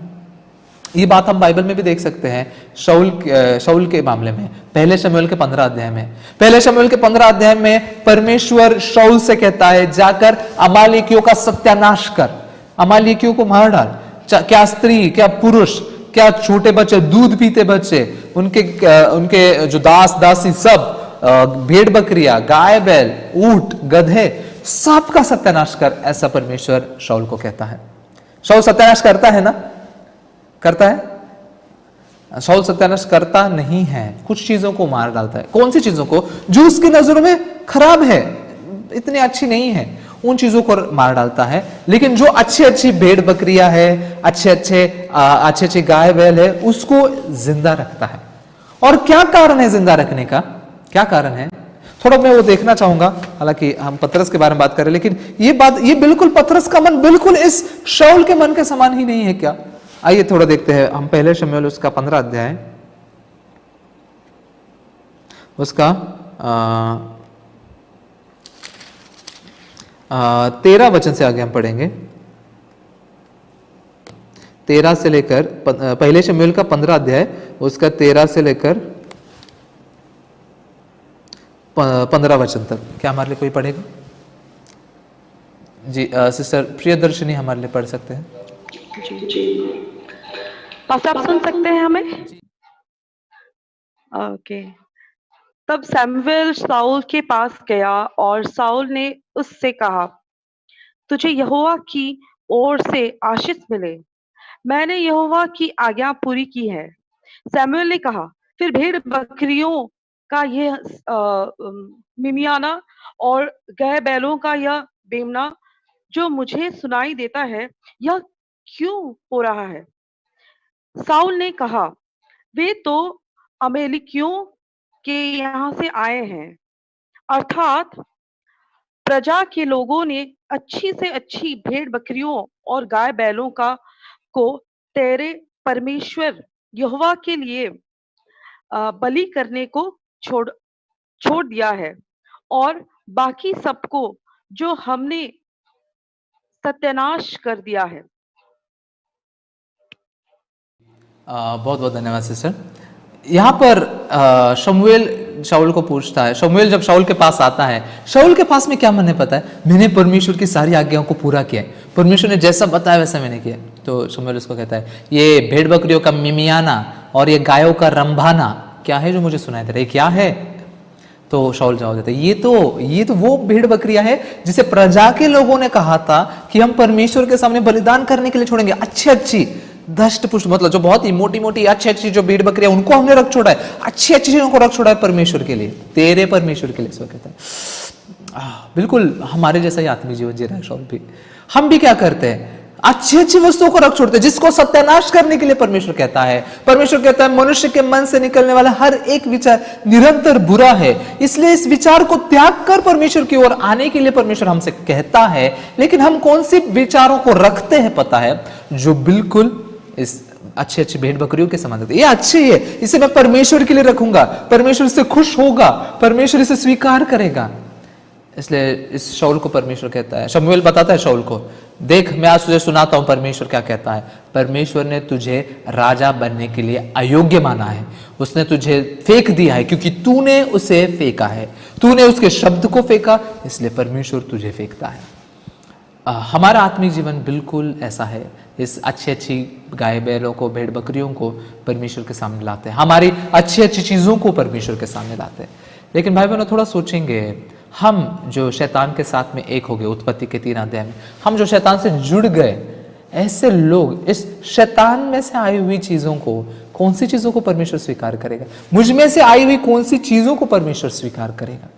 ये बात हम बाइबल में भी देख सकते हैं शाऊल के मामले में, पहले शमूएल के 15 अध्याय में। पहले शमूएल के 15 अध्याय में परमेश्वर शाऊल से कहता है, जाकर अमालेकियों का सत्यानाश कर, अमालेकियों को मार डाल। क्या स्त्री, क्या पुरुष, क्या छोटे बच्चे, दूध पीते बच्चे, उनके जो दास दासी, सब भेड़ बकरियां, गाय बैल, ऊंट, गधे, सबका सत्यानाश कर, ऐसा परमेश्वर शाऊल को कहता है। शाऊल सत्यानाश करता है ना? करता है? शाऊल सत्यानाश करता नहीं है, कुछ चीजों को मार डालता है। कौन सी चीजों को? जो उसकी नजरों में खराब है, इतनी अच्छी नहीं है, उन चीजों को मार डालता है। लेकिन जो अच्छी अच्छी भेड़ बकरियां है, अच्छे गाय बैल है, उसको जिंदा रखता है। और क्या कारण है जिंदा रखने का? क्या कारण है? थोड़ा मैं वो देखना चाहूंगा। हालांकि हम पतरस के बारे में बात करें, लेकिन ये बिल्कुल पतरस का मन बिल्कुल इस शाऊल के मन के समान ही नहीं है क्या? आइए थोड़ा देखते हैं हम पहले शमूएल उसका 15 अध्याय, उसका 13 वचन से आगे हम पढ़ेंगे। 13 से लेकर, पहले शमूएल का 15 अध्याय उसका 13 से लेकर 15 वचन तक। क्या हमारे लिए कोई पढ़ेगा? जी सिस्टर प्रियदर्शनी हमारे लिए पढ़ सकते हैं। पास्टर आप सुन सकते हैं हमें? ओके। तब सैमुएल शाऊल के पास गया और शाऊल ने उससे कहा, तुझे यहोवा की ओर से आशीष मिले, मैंने यहोवा की आज्ञा पूरी की है। सैमुएल ने कहा, फिर भेड़ बकरियों का यह मिमियाना और गाय बैलों का यह बेमना जो मुझे सुनाई देता है, यह क्यों हो रहा है? शाऊल ने कहा, वे तो अमेलिकियों के यहाँ से आए हैं, अर्थात प्रजा के लोगों ने अच्छी से अच्छी भेड़ बकरियों और गाय बैलों को तेरे परमेश्वर यहोवा के लिए बलि करने को छोड़ दिया है, और बाकी सबको जो हमने सत्यानाश कर दिया है। बहुत बहुत धन्यवाद सिस्टर। यहाँ पर शमूएल शाऊल को पूछता है, शमूएल जब शाऊल के पास आता है, शाऊल के पास में क्या मन है पता है? मैंने परमेश्वर की सारी आज्ञाओं को पूरा किया है, परमेश्वर ने जैसा बताया वैसा मैंने किया। तो शमूएल उसको कहता है, ये भेड़ बकरियों का मिमियाना और ये गायों का रंभाना क्या है जो मुझे सुनाई दे रहा है, क्या है? तो शाऊल जवाब देता है, ये तो वो भेड़ बकरियां है जिसे प्रजा के लोगों ने कहा था कि हम परमेश्वर के सामने बलिदान करने के लिए छोड़ेंगे। अच्छी दष्ट पुष्ट, मतलब जो बहुत ही मोटी मोटी अच्छी जो भेड़ बकरियां, उनको हमने रख छोड़ा है, अच्छी चीजों को रख छोड़ा है परमेश्वर के लिए, तेरे परमेश्वर के लिए। सो कहता है बिल्कुल हमारे जैसा ही आत्मिक जीवन जी रहा है शाऊल भी। हम भी क्या करते हैं? अच्छी वस्तुओं को रख छोड़ते हैं, जिसको सत्यानाश करने के लिए परमेश्वर कहता है। परमेश्वर कहता है मनुष्य के मन से निकलने वाला हर एक विचार निरंतर बुरा है, इसलिए इस विचार को त्याग कर परमेश्वर की ओर आने के लिए परमेश्वर हमसे कहता है। लेकिन हम कौन सी विचारों को रखते हैं पता है? जो बिल्कुल इस अच्छी भेड़ बकरियों के समान होते। ये अच्छी है, इसे मैं परमेश्वर के लिए रखूंगा, परमेश्वर इससे खुश होगा, परमेश्वर इसे स्वीकार करेगा। इसलिए इस शाऊल को परमेश्वर कहता है, शमूएल बताता है शाऊल को, देख मैं आज तुझे सुनाता हूं परमेश्वर क्या कहता है। परमेश्वर ने तुझे राजा बनने के लिए अयोग्य माना है, उसने तुझे फेंक दिया है क्योंकि तूने उसे फेंका है, तूने उसके शब्द को फेंका, इसलिए परमेश्वर तुझे फेंकता है। हमारा आत्मिक जीवन बिल्कुल ऐसा है। इस अच्छी गाय बैलों को, भेड़ बकरियों को परमेश्वर के सामने लाते हैं, हमारी अच्छी चीजों को परमेश्वर के सामने लाते हैं। लेकिन भाई बहनों थोड़ा सोचेंगे, हम जो शैतान के साथ में एक हो गए, उत्पत्ति के 3 अध्याय में हम जो शैतान से जुड़ गए, ऐसे लोग इस शैतान में से आई हुई चीजों को, कौन सी चीजों को परमेश्वर स्वीकार करेगा? मुझ में से आई हुई कौन सी चीजों को परमेश्वर स्वीकार करेगा?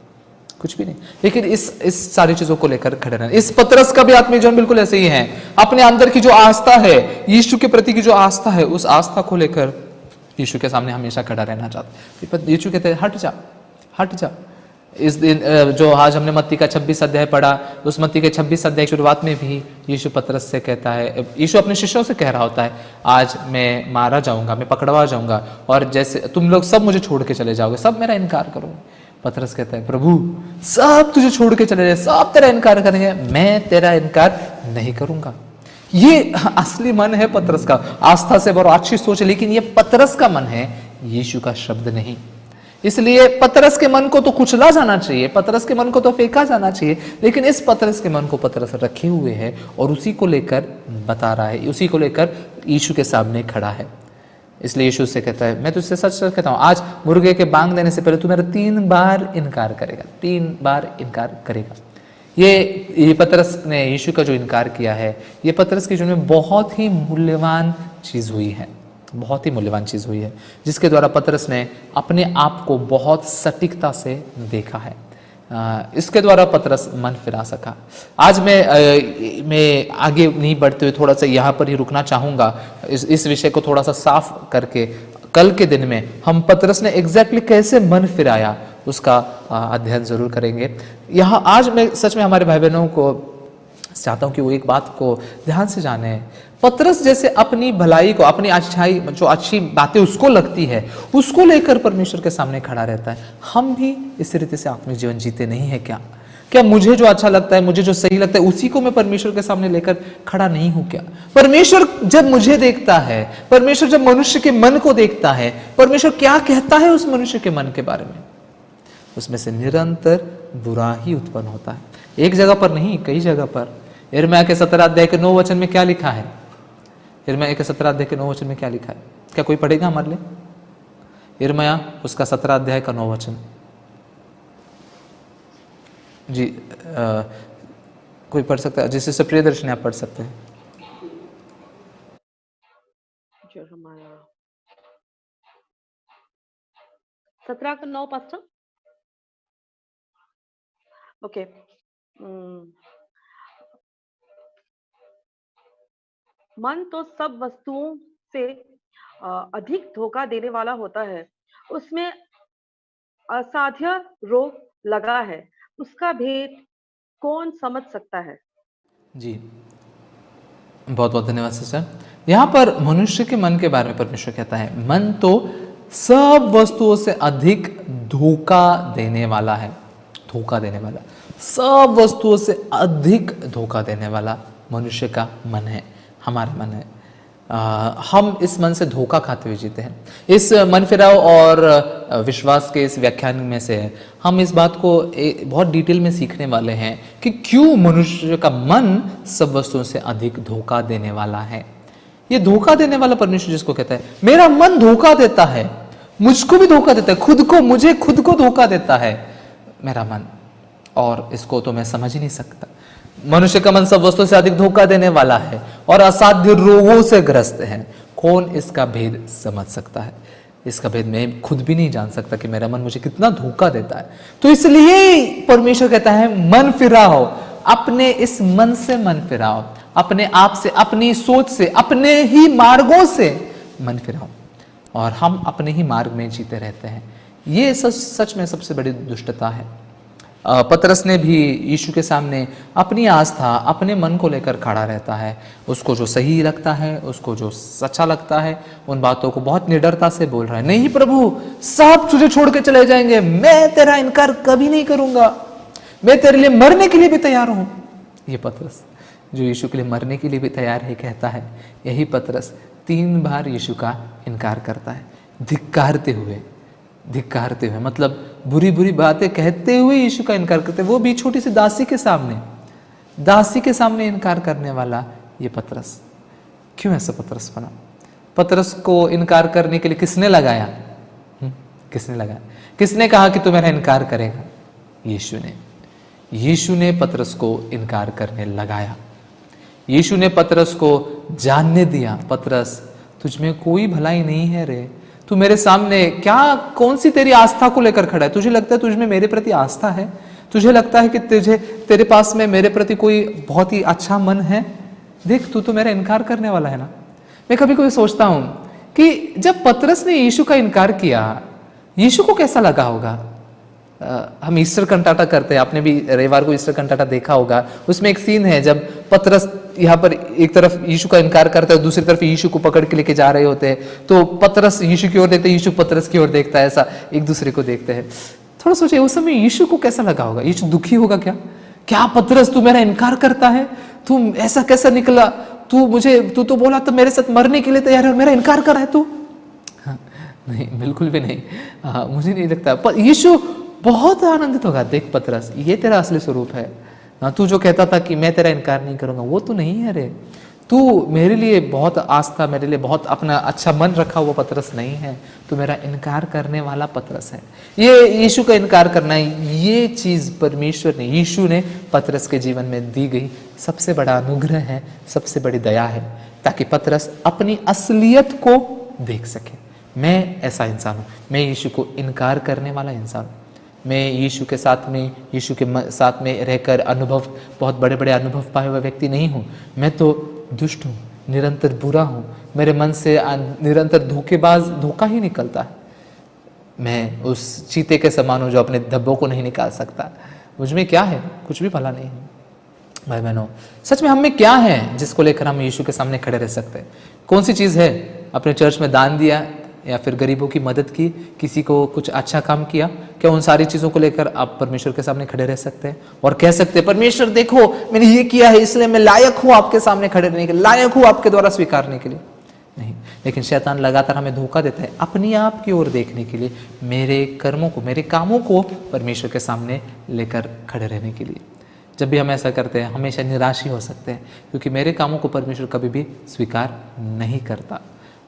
कुछ भी नहीं। लेकिन इस सारी चीजों को लेकर खड़े रहना। इस पतरस का भी आत्मिक जीवन बिल्कुल ऐसे ही है। अपने अंदर की जो आस्था है, यीशु के प्रति की जो आस्था है, उस आस्था को लेकर यीशु के सामने हमेशा खड़ा रहना चाहता है। यीशु कहते हैं हट जा, इस दिन जो आज हमने मत्ती का 26 अध्याय पढ़ा, उस मत्ती के 26 अध्याय की शुरुआत में भी यीशु पतरस से कहता है, यीशु अपने शिष्यों से कह रहा होता है, आज मैं मारा जाऊंगा, मैं पकड़वा जाऊंगा, और जैसे तुम लोग सब मुझे छोड़ के चले जाओगे, सब मेरा इनकार करोगे। पतरस कहता है, प्रभु सब तुझे छोड़ के चले जाए, सब तेरा इनकार करेंगे, मैं तेरा इनकार नहीं करूंगा। ये असली मन है पतरस का, आस्था से भरो, अच्छी सोच है, लेकिन ये पतरस का मन है, यीशु का शब्द नहीं। इसलिए पतरस के मन को तो कुचला जाना चाहिए, पतरस के मन को तो फेंका जाना चाहिए, लेकिन इस पतरस के मन को पतरस रखे हुए है और उसी को लेकर बता रहा है, उसी को लेकर यीशु के सामने खड़ा है। इसलिए यीशु से कहता है, मैं तुझसे सच सच कहता हूं, आज मुर्गे के बांग देने से पहले तू मेरा 3 बार इनकार करेगा, 3 बार इनकार करेगा। ये पतरस ने यीशु का जो इनकार किया है, ये पतरस की जीवन में बहुत ही मूल्यवान चीज हुई है, बहुत ही मूल्यवान चीज हुई है, जिसके द्वारा पतरस ने अपने आप को बहुत सटीकता से देखा है। इसके द्वारा पतरस मन फिरा सका। आज मैं आगे नहीं बढ़ते हुए थोड़ा सा यहाँ पर ही रुकना चाहूंगा, इस विषय को थोड़ा सा साफ करके कल के दिन में हम पतरस ने एग्जैक्टली कैसे मन फिराया उसका अध्ययन जरूर करेंगे। यहाँ आज मैं सच में हमारे भाई बहनों को चाहता हूं कि वो एक बात को ध्यान से जाने, पतरस जैसे अपनी भलाई को, अपनी अच्छाई, जो अच्छी बातें उसको लगती है, उसको लेकर परमेश्वर के सामने खड़ा रहता है। हम भी इस रीति से आत्मिक जीवन जीते नहीं है क्या? क्या मुझे जो अच्छा लगता है, मुझे जो सही लगता है, उसी को मैं परमेश्वर के सामने लेकर खड़ा नहीं हूं क्या? परमेश्वर जब मुझे देखता है, परमेश्वर जब मनुष्य के मन को देखता है, परमेश्वर क्या कहता है उस मनुष्य के मन के बारे में? उसमें से निरंतर बुरा ही उत्पन्न होता है। एक जगह पर नहीं, कई जगह पर। यिर्मयाह के 17 अध्याय के 9 वचन में क्या लिखा है? यिर्मयाह के 17 अध्याय के 9 वचन में क्या लिखा है? क्या कोई पढ़ेगा हमारे लिए? यिर्मयाह उसका 17 अध्याय का 9 वचन जी, कोई पढ़ सकता है? जिससे प्रियदर्शनी आप पढ़ सकते हैं। 17 का 9 पास्टर। ओके। मन तो सब वस्तुओं से अधिक धोखा देने वाला होता है, उसमें असाध्य रोग लगा है, उसका भेद कौन समझ सकता है? जी, बहुत बहुत धन्यवाद सिस्टर। यहाँ पर मनुष्य के मन के बारे में परमेश्वर कहता है, मन तो सब वस्तुओं से अधिक धोखा देने वाला है। धोखा देने वाला, सब वस्तुओं से अधिक धोखा देने वाला मनुष्य का मन है, हमारा मन है। हम इस मन से धोखा खाते हुए जीते हैं। इस मन फिराव और विश्वास के इस व्याख्यान में से हम इस बात को बहुत डिटेल में सीखने वाले हैं कि क्यों मनुष्य का मन सब वस्तुओं से अधिक धोखा देने वाला है। ये धोखा देने वाला परमेश्वर जिसको कहता है, मेरा मन धोखा देता है, मुझको भी धोखा देता है, खुद को, मुझे खुद को धोखा देता है मेरा मन, और इसको तो मैं समझ ही नहीं सकता। मनुष्य का मन सब वस्तुओं से अधिक धोखा देने वाला है और असाध्य रोगों से ग्रस्त है। कौन इसका भेद समझ सकता है? इसका भेद मैं खुद भी नहीं जान सकता कि मेरा मन मुझे कितना धोखा देता है। तो इसलिए परमेश्वर कहता है, मन फिराओ, अपने इस मन से मन फिराओ, अपने आप से, अपनी सोच से, अपने ही मार्गों से मन फिराओ, और हम अपने ही मार्ग में जीते रहते हैं। ये सच में सबसे बड़ी दुष्टता है। पतरस ने भी यीशु के सामने अपनी आस्था, अपने मन को लेकर खड़ा रहता है। उसको जो सही लगता है, उसको जो सच्चा लगता है, उन बातों को बहुत निडरता से बोल रहा है। नहीं प्रभु, सब तुझे छोड़ के चले जाएंगे, मैं तेरा इनकार कभी नहीं करूंगा, मैं तेरे लिए मरने के लिए भी तैयार हूं। ये पतरस जो यीशु के लिए मरने के लिए भी तैयार है कहता है, यही पतरस 3 बार यीशु का इनकार करता है, धिक्कारते हुए मतलब बुरी बुरी बातें कहते हुए यीशु का इनकार करते, वो भी छोटी सी दासी के सामने इनकार करने वाला ये पतरस। क्यों ऐसा पतरस बना? पतरस को इनकार करने के लिए किसने लगाया? किसने कहा कि तू मेरा इनकार करेगा? यीशु ने पतरस को इनकार करने लगाया। यीशु ने पतरस को जानने दिया, पतरस तुझ में कोई भलाई नहीं है रे, तू मेरे सामने क्या, कौन सी तेरी आस्था को लेकर खड़ा है? तुझे लगता है तुझ में मेरे प्रति आस्था है? तुझे लगता है कि तेरे पास में मेरे प्रति कोई बहुत ही अच्छा मन है? देख, तू तो मेरा इनकार करने वाला है ना। मैं कभी कभी सोचता हूं कि जब पतरस ने यीशु का इनकार किया, यीशु को कैसा लगा होगा? हम ईस्टर कंटाटा करते हैं, आपने भी रविवार को ईस्टर कंटाटा देखा होगा। उसमें एक सीन है जब पतरस यहाँ पर एक तरफ यीशु का इनकार करता है और दूसरी तरफ यीशु को पकड़ के लेके जा रहे होते हैं, तो पतरस यीशु की ओर देखते हैं, यीशु पतरस की ओर देखता है, ऐसा एक दूसरे को देखते हैं। थोड़ा सोचिए उस समय यीशु को कैसा लगा होगा, यीशु दुखी होगा क्या? क्या पतरस तू मेरा इनकार करता है, तू ऐसा कैसा निकला, तू तो बोला तो मेरे साथ मरने के लिए तैयार है और मेरा इनकार कर रहा है तू? हाँ, नहीं, बिल्कुल भी नहीं। मुझे नहीं लगता। पर यीशु बहुत आनंदित होगा, देख पतरस ये तेरा असली स्वरूप है। तू जो कहता था कि मैं तेरा इनकार नहीं करूंगा, वो तो नहीं है रे। तू मेरे लिए बहुत आस्था, मेरे लिए बहुत अपना अच्छा मन रखा वो पतरस नहीं है, तू मेरा इनकार करने वाला पतरस है। ये यीशु का इनकार करना, ये चीज परमेश्वर ने, यीशु ने पतरस के जीवन में दी गई सबसे बड़ा अनुग्रह है, सबसे बड़ी दया है, ताकि पतरस अपनी असलियत को देख सके। मैं ऐसा इंसान हूं, मैं यीशु को इनकार करने वाला इंसान हूं। मैं यीशु के साथ में रहकर अनुभव, बहुत बड़े बड़े अनुभव पाए हुए व्यक्ति नहीं हूं। मैं तो दुष्ट हूं, निरंतर बुरा हूं, मेरे मन से निरंतर धोखा ही निकलता है। मैं उस चीते के समान हूं जो अपने धब्बों को नहीं निकाल सकता। मुझ में क्या है? कुछ भी भला नहीं है। भाई बहनों, सच में हम में क्या है जिसको लेकर हम यीशु के सामने खड़े रह सकते हैं? कौन सी चीज है? अपने चर्च में दान दिया, या फिर गरीबों की मदद की, किसी को कुछ अच्छा काम किया? क्या उन सारी चीजों को लेकर आप परमेश्वर के सामने खड़े रह सकते हैं और कह सकते हैं परमेश्वर देखो मैंने ये किया है, इसलिए मैं लायक हूं आपके सामने खड़े रहने के लिए, लायक हूं आपके द्वारा स्वीकारने के लिए? नहीं। लेकिन शैतान लगातार हमें धोखा देता है अपनी आप की ओर देखने के लिए, मेरे कर्मों को, मेरे कामों को परमेश्वर के सामने लेकर खड़े रहने के लिए। जब भी हम ऐसा करते हैं हमेशा निराश ही हो सकते हैं, क्योंकि मेरे कामों को परमेश्वर कभी भी स्वीकार नहीं करता,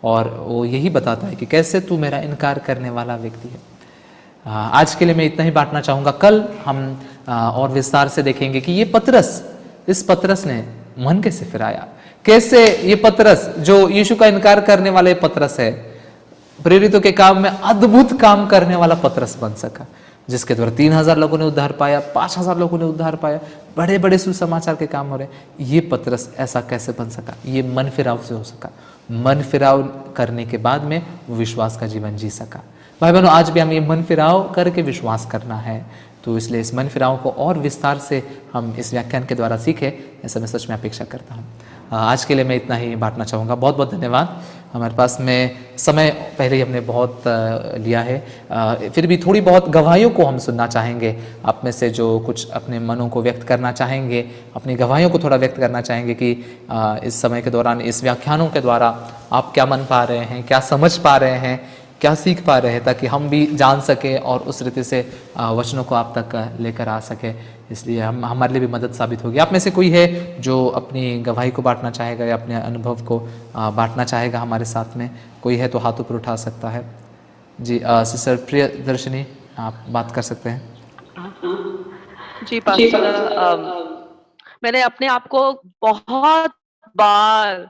और वो यही बताता है कि कैसे तू मेरा इनकार करने वाला व्यक्ति है। आज के लिए मैं इतना ही बांटना चाहूँगा। कल हम और विस्तार से देखेंगे कि इस पतरस ने मन कैसे फिराया, कैसे ये पतरस जो यीशु का इनकार करने वाले पतरस है, प्रेरितों के काम में अद्भुत काम करने वाला पतरस बन सका, जिसके द्वारा 3000 लोगों ने उद्धार पाया, 5000 लोगों ने उद्धार पाया, बड़े बड़े सुसमाचार के काम हो रहे। ये पतरस ऐसा कैसे बन सका? ये मन फिराव से हो सका। मन फिराव करने के बाद में वो विश्वास का जीवन जी सका। भाई बहनों, आज भी हमें ये मन फिराव करके विश्वास करना है, तो इसलिए इस मन फिराव को और विस्तार से हम इस व्याख्यान के द्वारा सीखें, ऐसा मैं सच में अपेक्षा करता हूँ। आज के लिए मैं इतना ही बांटना चाहूँगा। बहुत बहुत धन्यवाद। हमारे पास में समय पहले ही हमने बहुत लिया है, फिर भी थोड़ी बहुत गवाहियों को हम सुनना चाहेंगे। आप में से जो कुछ अपने मनों को व्यक्त करना चाहेंगे, अपनी गवाहियों को थोड़ा व्यक्त करना चाहेंगे कि इस समय के दौरान, इस व्याख्यानों के द्वारा आप क्या मन पा रहे हैं, क्या समझ पा रहे हैं, क्या सीख पा रहे हैं, ताकि हम भी जान सके और उस रीति से वचनों को आप तक लेकर आ सके। इसलिए हमारे लिए भी मदद साबित होगी। आप में से कोई है जो अपनी गवाही को बांटना चाहेगा या अपने अनुभव को बांटना चाहेगा हमारे साथ में? कोई है तो हाथ ऊपर उठा सकता है। जी, सिस्टर प्रियदर्शनी, आप बात कर सकते हैं। जी पास्टर, मैंने अपने आप को बहुत बार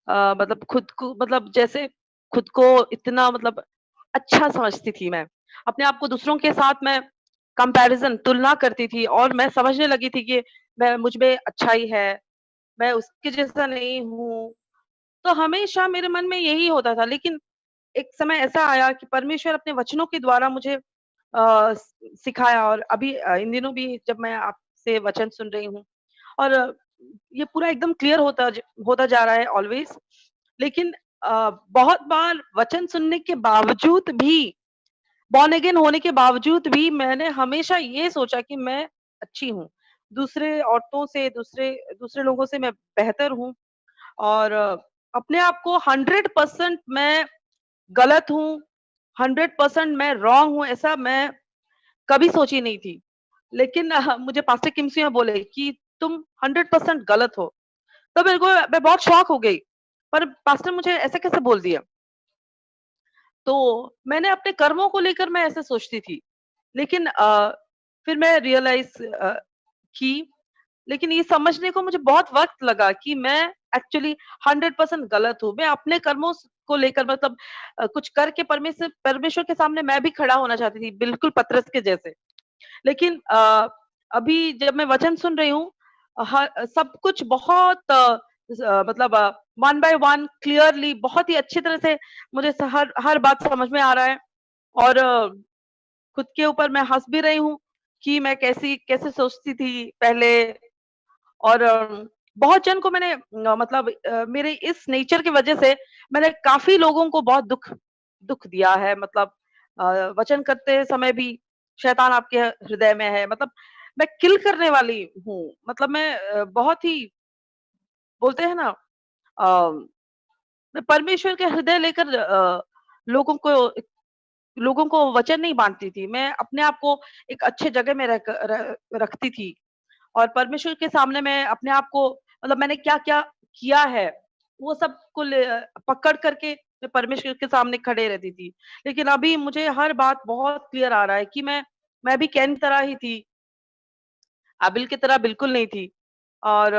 मतलब खुद को, मतलब जैसे खुद को इतना मतलब अच्छा समझती थी मैं, अपने आप को दूसरों के साथ मैं कंपैरिजन, तुलना करती थी, और मैं समझने लगी थी कि मैं, मुझ में अच्छाई है, मैं उसके जैसा नहीं हूँ। तो हमेशा मेरे मन में यही होता था। लेकिन एक समय ऐसा आया कि परमेश्वर अपने वचनों के द्वारा मुझे सिखाया, और अभी इन दिनों भी जब मैं आपसे वचन सुन रही हूँ, और ये पूरा एकदम क्लियर होता जा रहा है ऑलवेज। लेकिन बहुत बार वचन सुनने के बावजूद भी, बॉर्न अगेन होने के बावजूद भी, मैंने हमेशा ये सोचा कि मैं अच्छी हूँ, दूसरे औरतों से, दूसरे लोगों से मैं बेहतर हूँ, और अपने आप को 100% मैं गलत हूँ, 100% मैं रॉन्ग हूँ, ऐसा मैं कभी सोची नहीं थी। लेकिन मुझे पास्टर किमसिया बोले कि तुम 100% गलत हो, तो मैं बहुत शॉक हो गई। पर पास्टर मुझे ऐसे कैसे बोल दिया? तो मैंने अपने कर्मों को लेकर मैं ऐसे सोचती थी। लेकिन फिर मैं रियलाइज की, लेकिन ये समझने को मुझे बहुत वक्त लगा कि मैं एक्चुअली 100% गलत हूँ। मैं अपने कर्मों को लेकर, मतलब कुछ करके परमेश्वर के सामने मैं भी खड़ा होना चाहती थी, बिल्कुल पतरस के जैसे। लेकिन अभी जब मैं वचन सुन रही हूँ, सब कुछ बहुत मतलब 1 बाय 1 क्लियरली, बहुत ही अच्छी तरह से मुझे हर बात समझ में आ रहा है, और खुद के ऊपर मैं हंस भी रही हूँ कि मैं कैसी कैसे सोचती थी पहले। और बहुत जन को मैंने मतलब मेरे इस नेचर की वजह से मैंने काफी लोगों को बहुत दुख दुख दिया है। मतलब वचन करते समय भी शैतान आपके हृदय में है। मतलब मैं किल करने वाली हूँ। मतलब मैं बहुत ही बोलते हैं ना, मैं परमेश्वर के हृदय लेकर लोगों को लोगों को वचन नहीं बांटती थी। मैं अपने आप को एक अच्छे जगह में रखती थी और परमेश्वर के सामने मैं अपने आप को मतलब मैंने क्या-क्या किया है, वो सब को पकड़ करके मैं परमेश्वर के सामने खड़े रहती थी। लेकिन अभी मुझे हर बात बहुत क्लियर आ रहा है कि मैं भी कैन की तरह ही थी, हाबिल की तरह बिल्कुल नहीं थी। और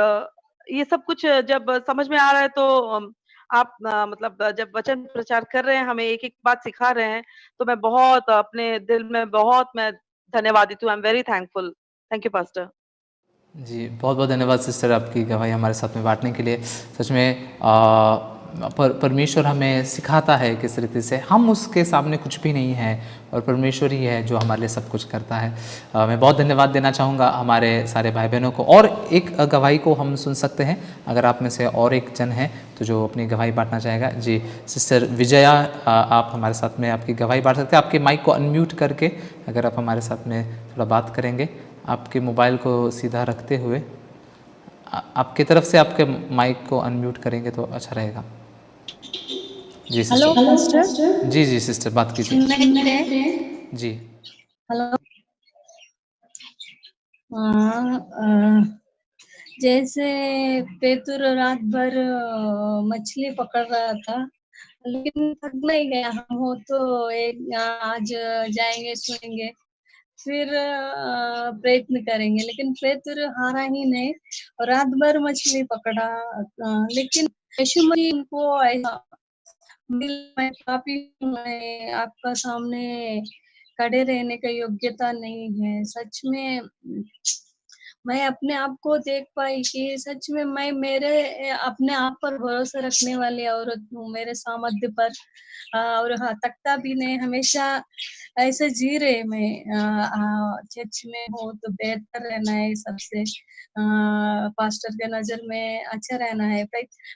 ये सब कुछ जब समझ में आ रहा है तो आप मतलब जब वचन प्रचार कर रहे हैं, हमें एक-एक बात सिखा रहे हैं, तो मैं बहुत अपने दिल में बहुत मैं धन्यवादित हूँ। I am very thankful. Thank you pastor. जी, बहुत-बहुत धन्यवाद सिस्टर आपकी गवाही हमारे साथ में बाँटने के लिए। सच में परमेश्वर हमें सिखाता है किस रीति से हम उसके सामने कुछ भी नहीं है और परमेश्वर ही है जो हमारे लिए सब कुछ करता है। मैं बहुत धन्यवाद देना चाहूँगा हमारे सारे भाई बहनों को। और एक गवाही को हम सुन सकते हैं, अगर आप में से और एक जन है तो जो अपनी गवाही बाँटना चाहेगा। जी, सिस्टर विजया, आप हमारे साथ में आपकी गवाही बाँट सकते हैं। आपके माइक को अनम्यूट करके अगर आप हमारे साथ में थोड़ा बात करेंगे, आपके मोबाइल को सीधा रखते हुए आपकी तरफ से आपके माइक को अनम्यूट करेंगे तो अच्छा रहेगा। जी सिस्टर। Hello pastor. जी जी सिस्टर, बात कीजिए। जी हेलो। जैसे पेतुर रात भर मछली पकड़ रहा था, लेकिन थक नहीं गया। हम हो तो एक आज जाएंगे सोएंगे फिर प्रयत्न करेंगे, लेकिन पेतुर हारा ही नहीं और रात भर मछली पकड़ा। लेकिन यीशु मसीह उनको ऐसा मैं पापी हूँ, मैं आपका सामने खड़े रहने का योग्यता नहीं है। सच में मैं अपने आप को देख पाई कि सच में मैं मेरे अपने आप पर भरोसा रखने वाली औरत हूँ, मेरे सामर्थ्य पर। और हाँ, तकता भी नहीं, हमेशा ऐसे जी रहे। मैं चर्च में हूँ तो बेहतर रहना है सबसे, पास्टर के नजर में अच्छा रहना है।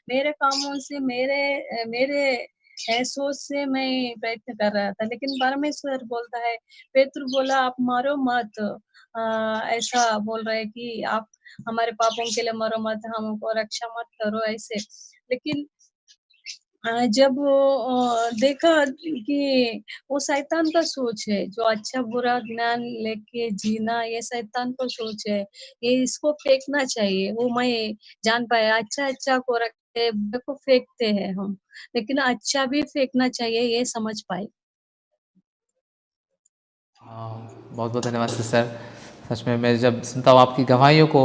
मेरे कामों से मेरे मेरे सोच से मैं प्रयत्न कर रहा था, लेकिन परमेश्वर बोलता है, पेतुर बोला आप मारो मत। ऐसा बोल रहे कि आप हमारे पापों के लिए मरो मत, हमको रक्षा मत करो ऐसे। लेकिन जब देखा कि वो शैतान का सोच है, जो अच्छा बुरा ज्ञान लेके जीना ये शैतान का सोच है, ये इसको फेंकना चाहिए। वो मैं जान पाया, अच्छा को रखते बुरे को फेंकते हैं हम, लेकिन अच्छा भी फेंकना चाहिए, ये समझ पाए। बहुत बहुत धन्यवाद सिस्टर। सच में मैं जब सुनता हूँ आपकी गवाहियों को,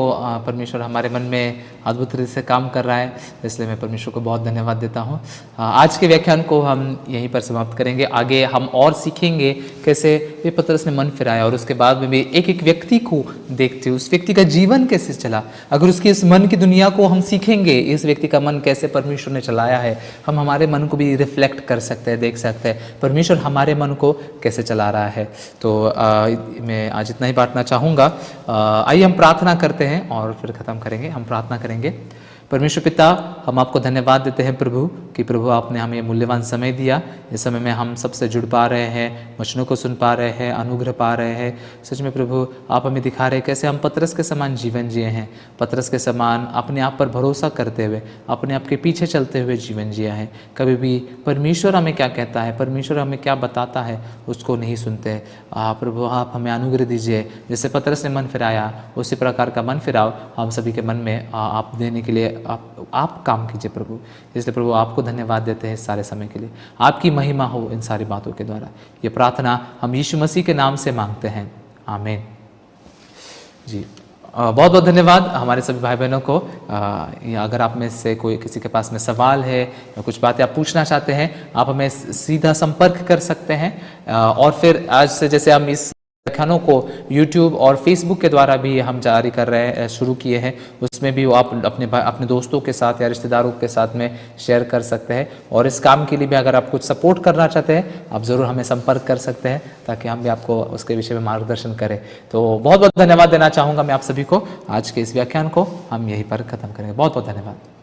परमेश्वर हमारे मन में अद्भुत रीति से काम कर रहा है, इसलिए मैं परमेश्वर को बहुत धन्यवाद देता हूँ। आज के व्याख्यान को हम यहीं पर समाप्त करेंगे। आगे हम और सीखेंगे कैसे ये पतरस ने मन फिराया और उसके बाद में भी एक एक व्यक्ति को देखते उस व्यक्ति का जीवन कैसे चला। अगर उसकी इस मन की दुनिया को हम सीखेंगे, इस व्यक्ति का मन कैसे परमेश्वर ने चलाया है, हम हमारे मन को भी रिफ्लेक्ट कर सकते हैं, देख सकते हैं परमेश्वर हमारे मन को कैसे चला रहा है। तो मैं आज इतना ही बांटना चाहूँगा। आइए हम प्रार्थना करते हैं और फिर ख़त्म करेंगे। हम प्रार्थना करेंगे। परमेश्वर पिता, हम आपको धन्यवाद देते हैं प्रभु कि प्रभु आपने हमें मूल्यवान समय दिया। इस समय में हम सबसे जुड़ पा रहे हैं, वचनों को सुन पा रहे हैं, अनुग्रह पा रहे हैं। सच में प्रभु आप हमें दिखा रहे हैं कैसे हम पतरस के समान जीवन जिए हैं, पतरस के समान अपने आप पर भरोसा करते हुए, अपने आप के पीछे चलते हुए जीवन जिया है। कभी भी परमेश्वर हमें क्या कहता है, परमेश्वर हमें क्या बताता है, उसको नहीं सुनते। प्रभु आप हमें अनुग्रह दीजिए, जैसे पतरस ने मन फिराया उसी प्रकार का मन फिराव हम सभी के मन में आप देने के लिए आप काम कीजिए प्रभु। इसलिए प्रभु आपको धन्यवाद देते हैं इस सारे समय के लिए। आपकी महिमा हो इन सारी बातों के द्वारा। ये प्रार्थना हम यीशु मसीह के नाम से मांगते हैं, आमीन। जी बहुत बहुत धन्यवाद हमारे सभी भाई बहनों को। अगर आप में से कोई किसी के पास में सवाल है या कुछ बातें आप पूछना चाहते हैं, आप हमें सीधा संपर्क कर सकते हैं। और फिर आज से जैसे हम इस व्याख्यानों को YouTube और Facebook के द्वारा भी हम जारी कर रहे हैं, शुरू किए हैं। उसमें भी आप अपने दोस्तों के साथ या रिश्तेदारों के साथ में शेयर कर सकते हैं। और इस काम के लिए भी अगर आप कुछ सपोर्ट करना चाहते हैं, आप ज़रूर हमें संपर्क कर सकते हैं, ताकि हम भी आपको उसके विषय में मार्गदर्शन करें। तो बहुत बहुत धन्यवाद देना चाहूँगा मैं आप सभी को। आज के इस व्याख्यान को हम यहीं पर ख़त्म करेंगे। बहुत बहुत धन्यवाद।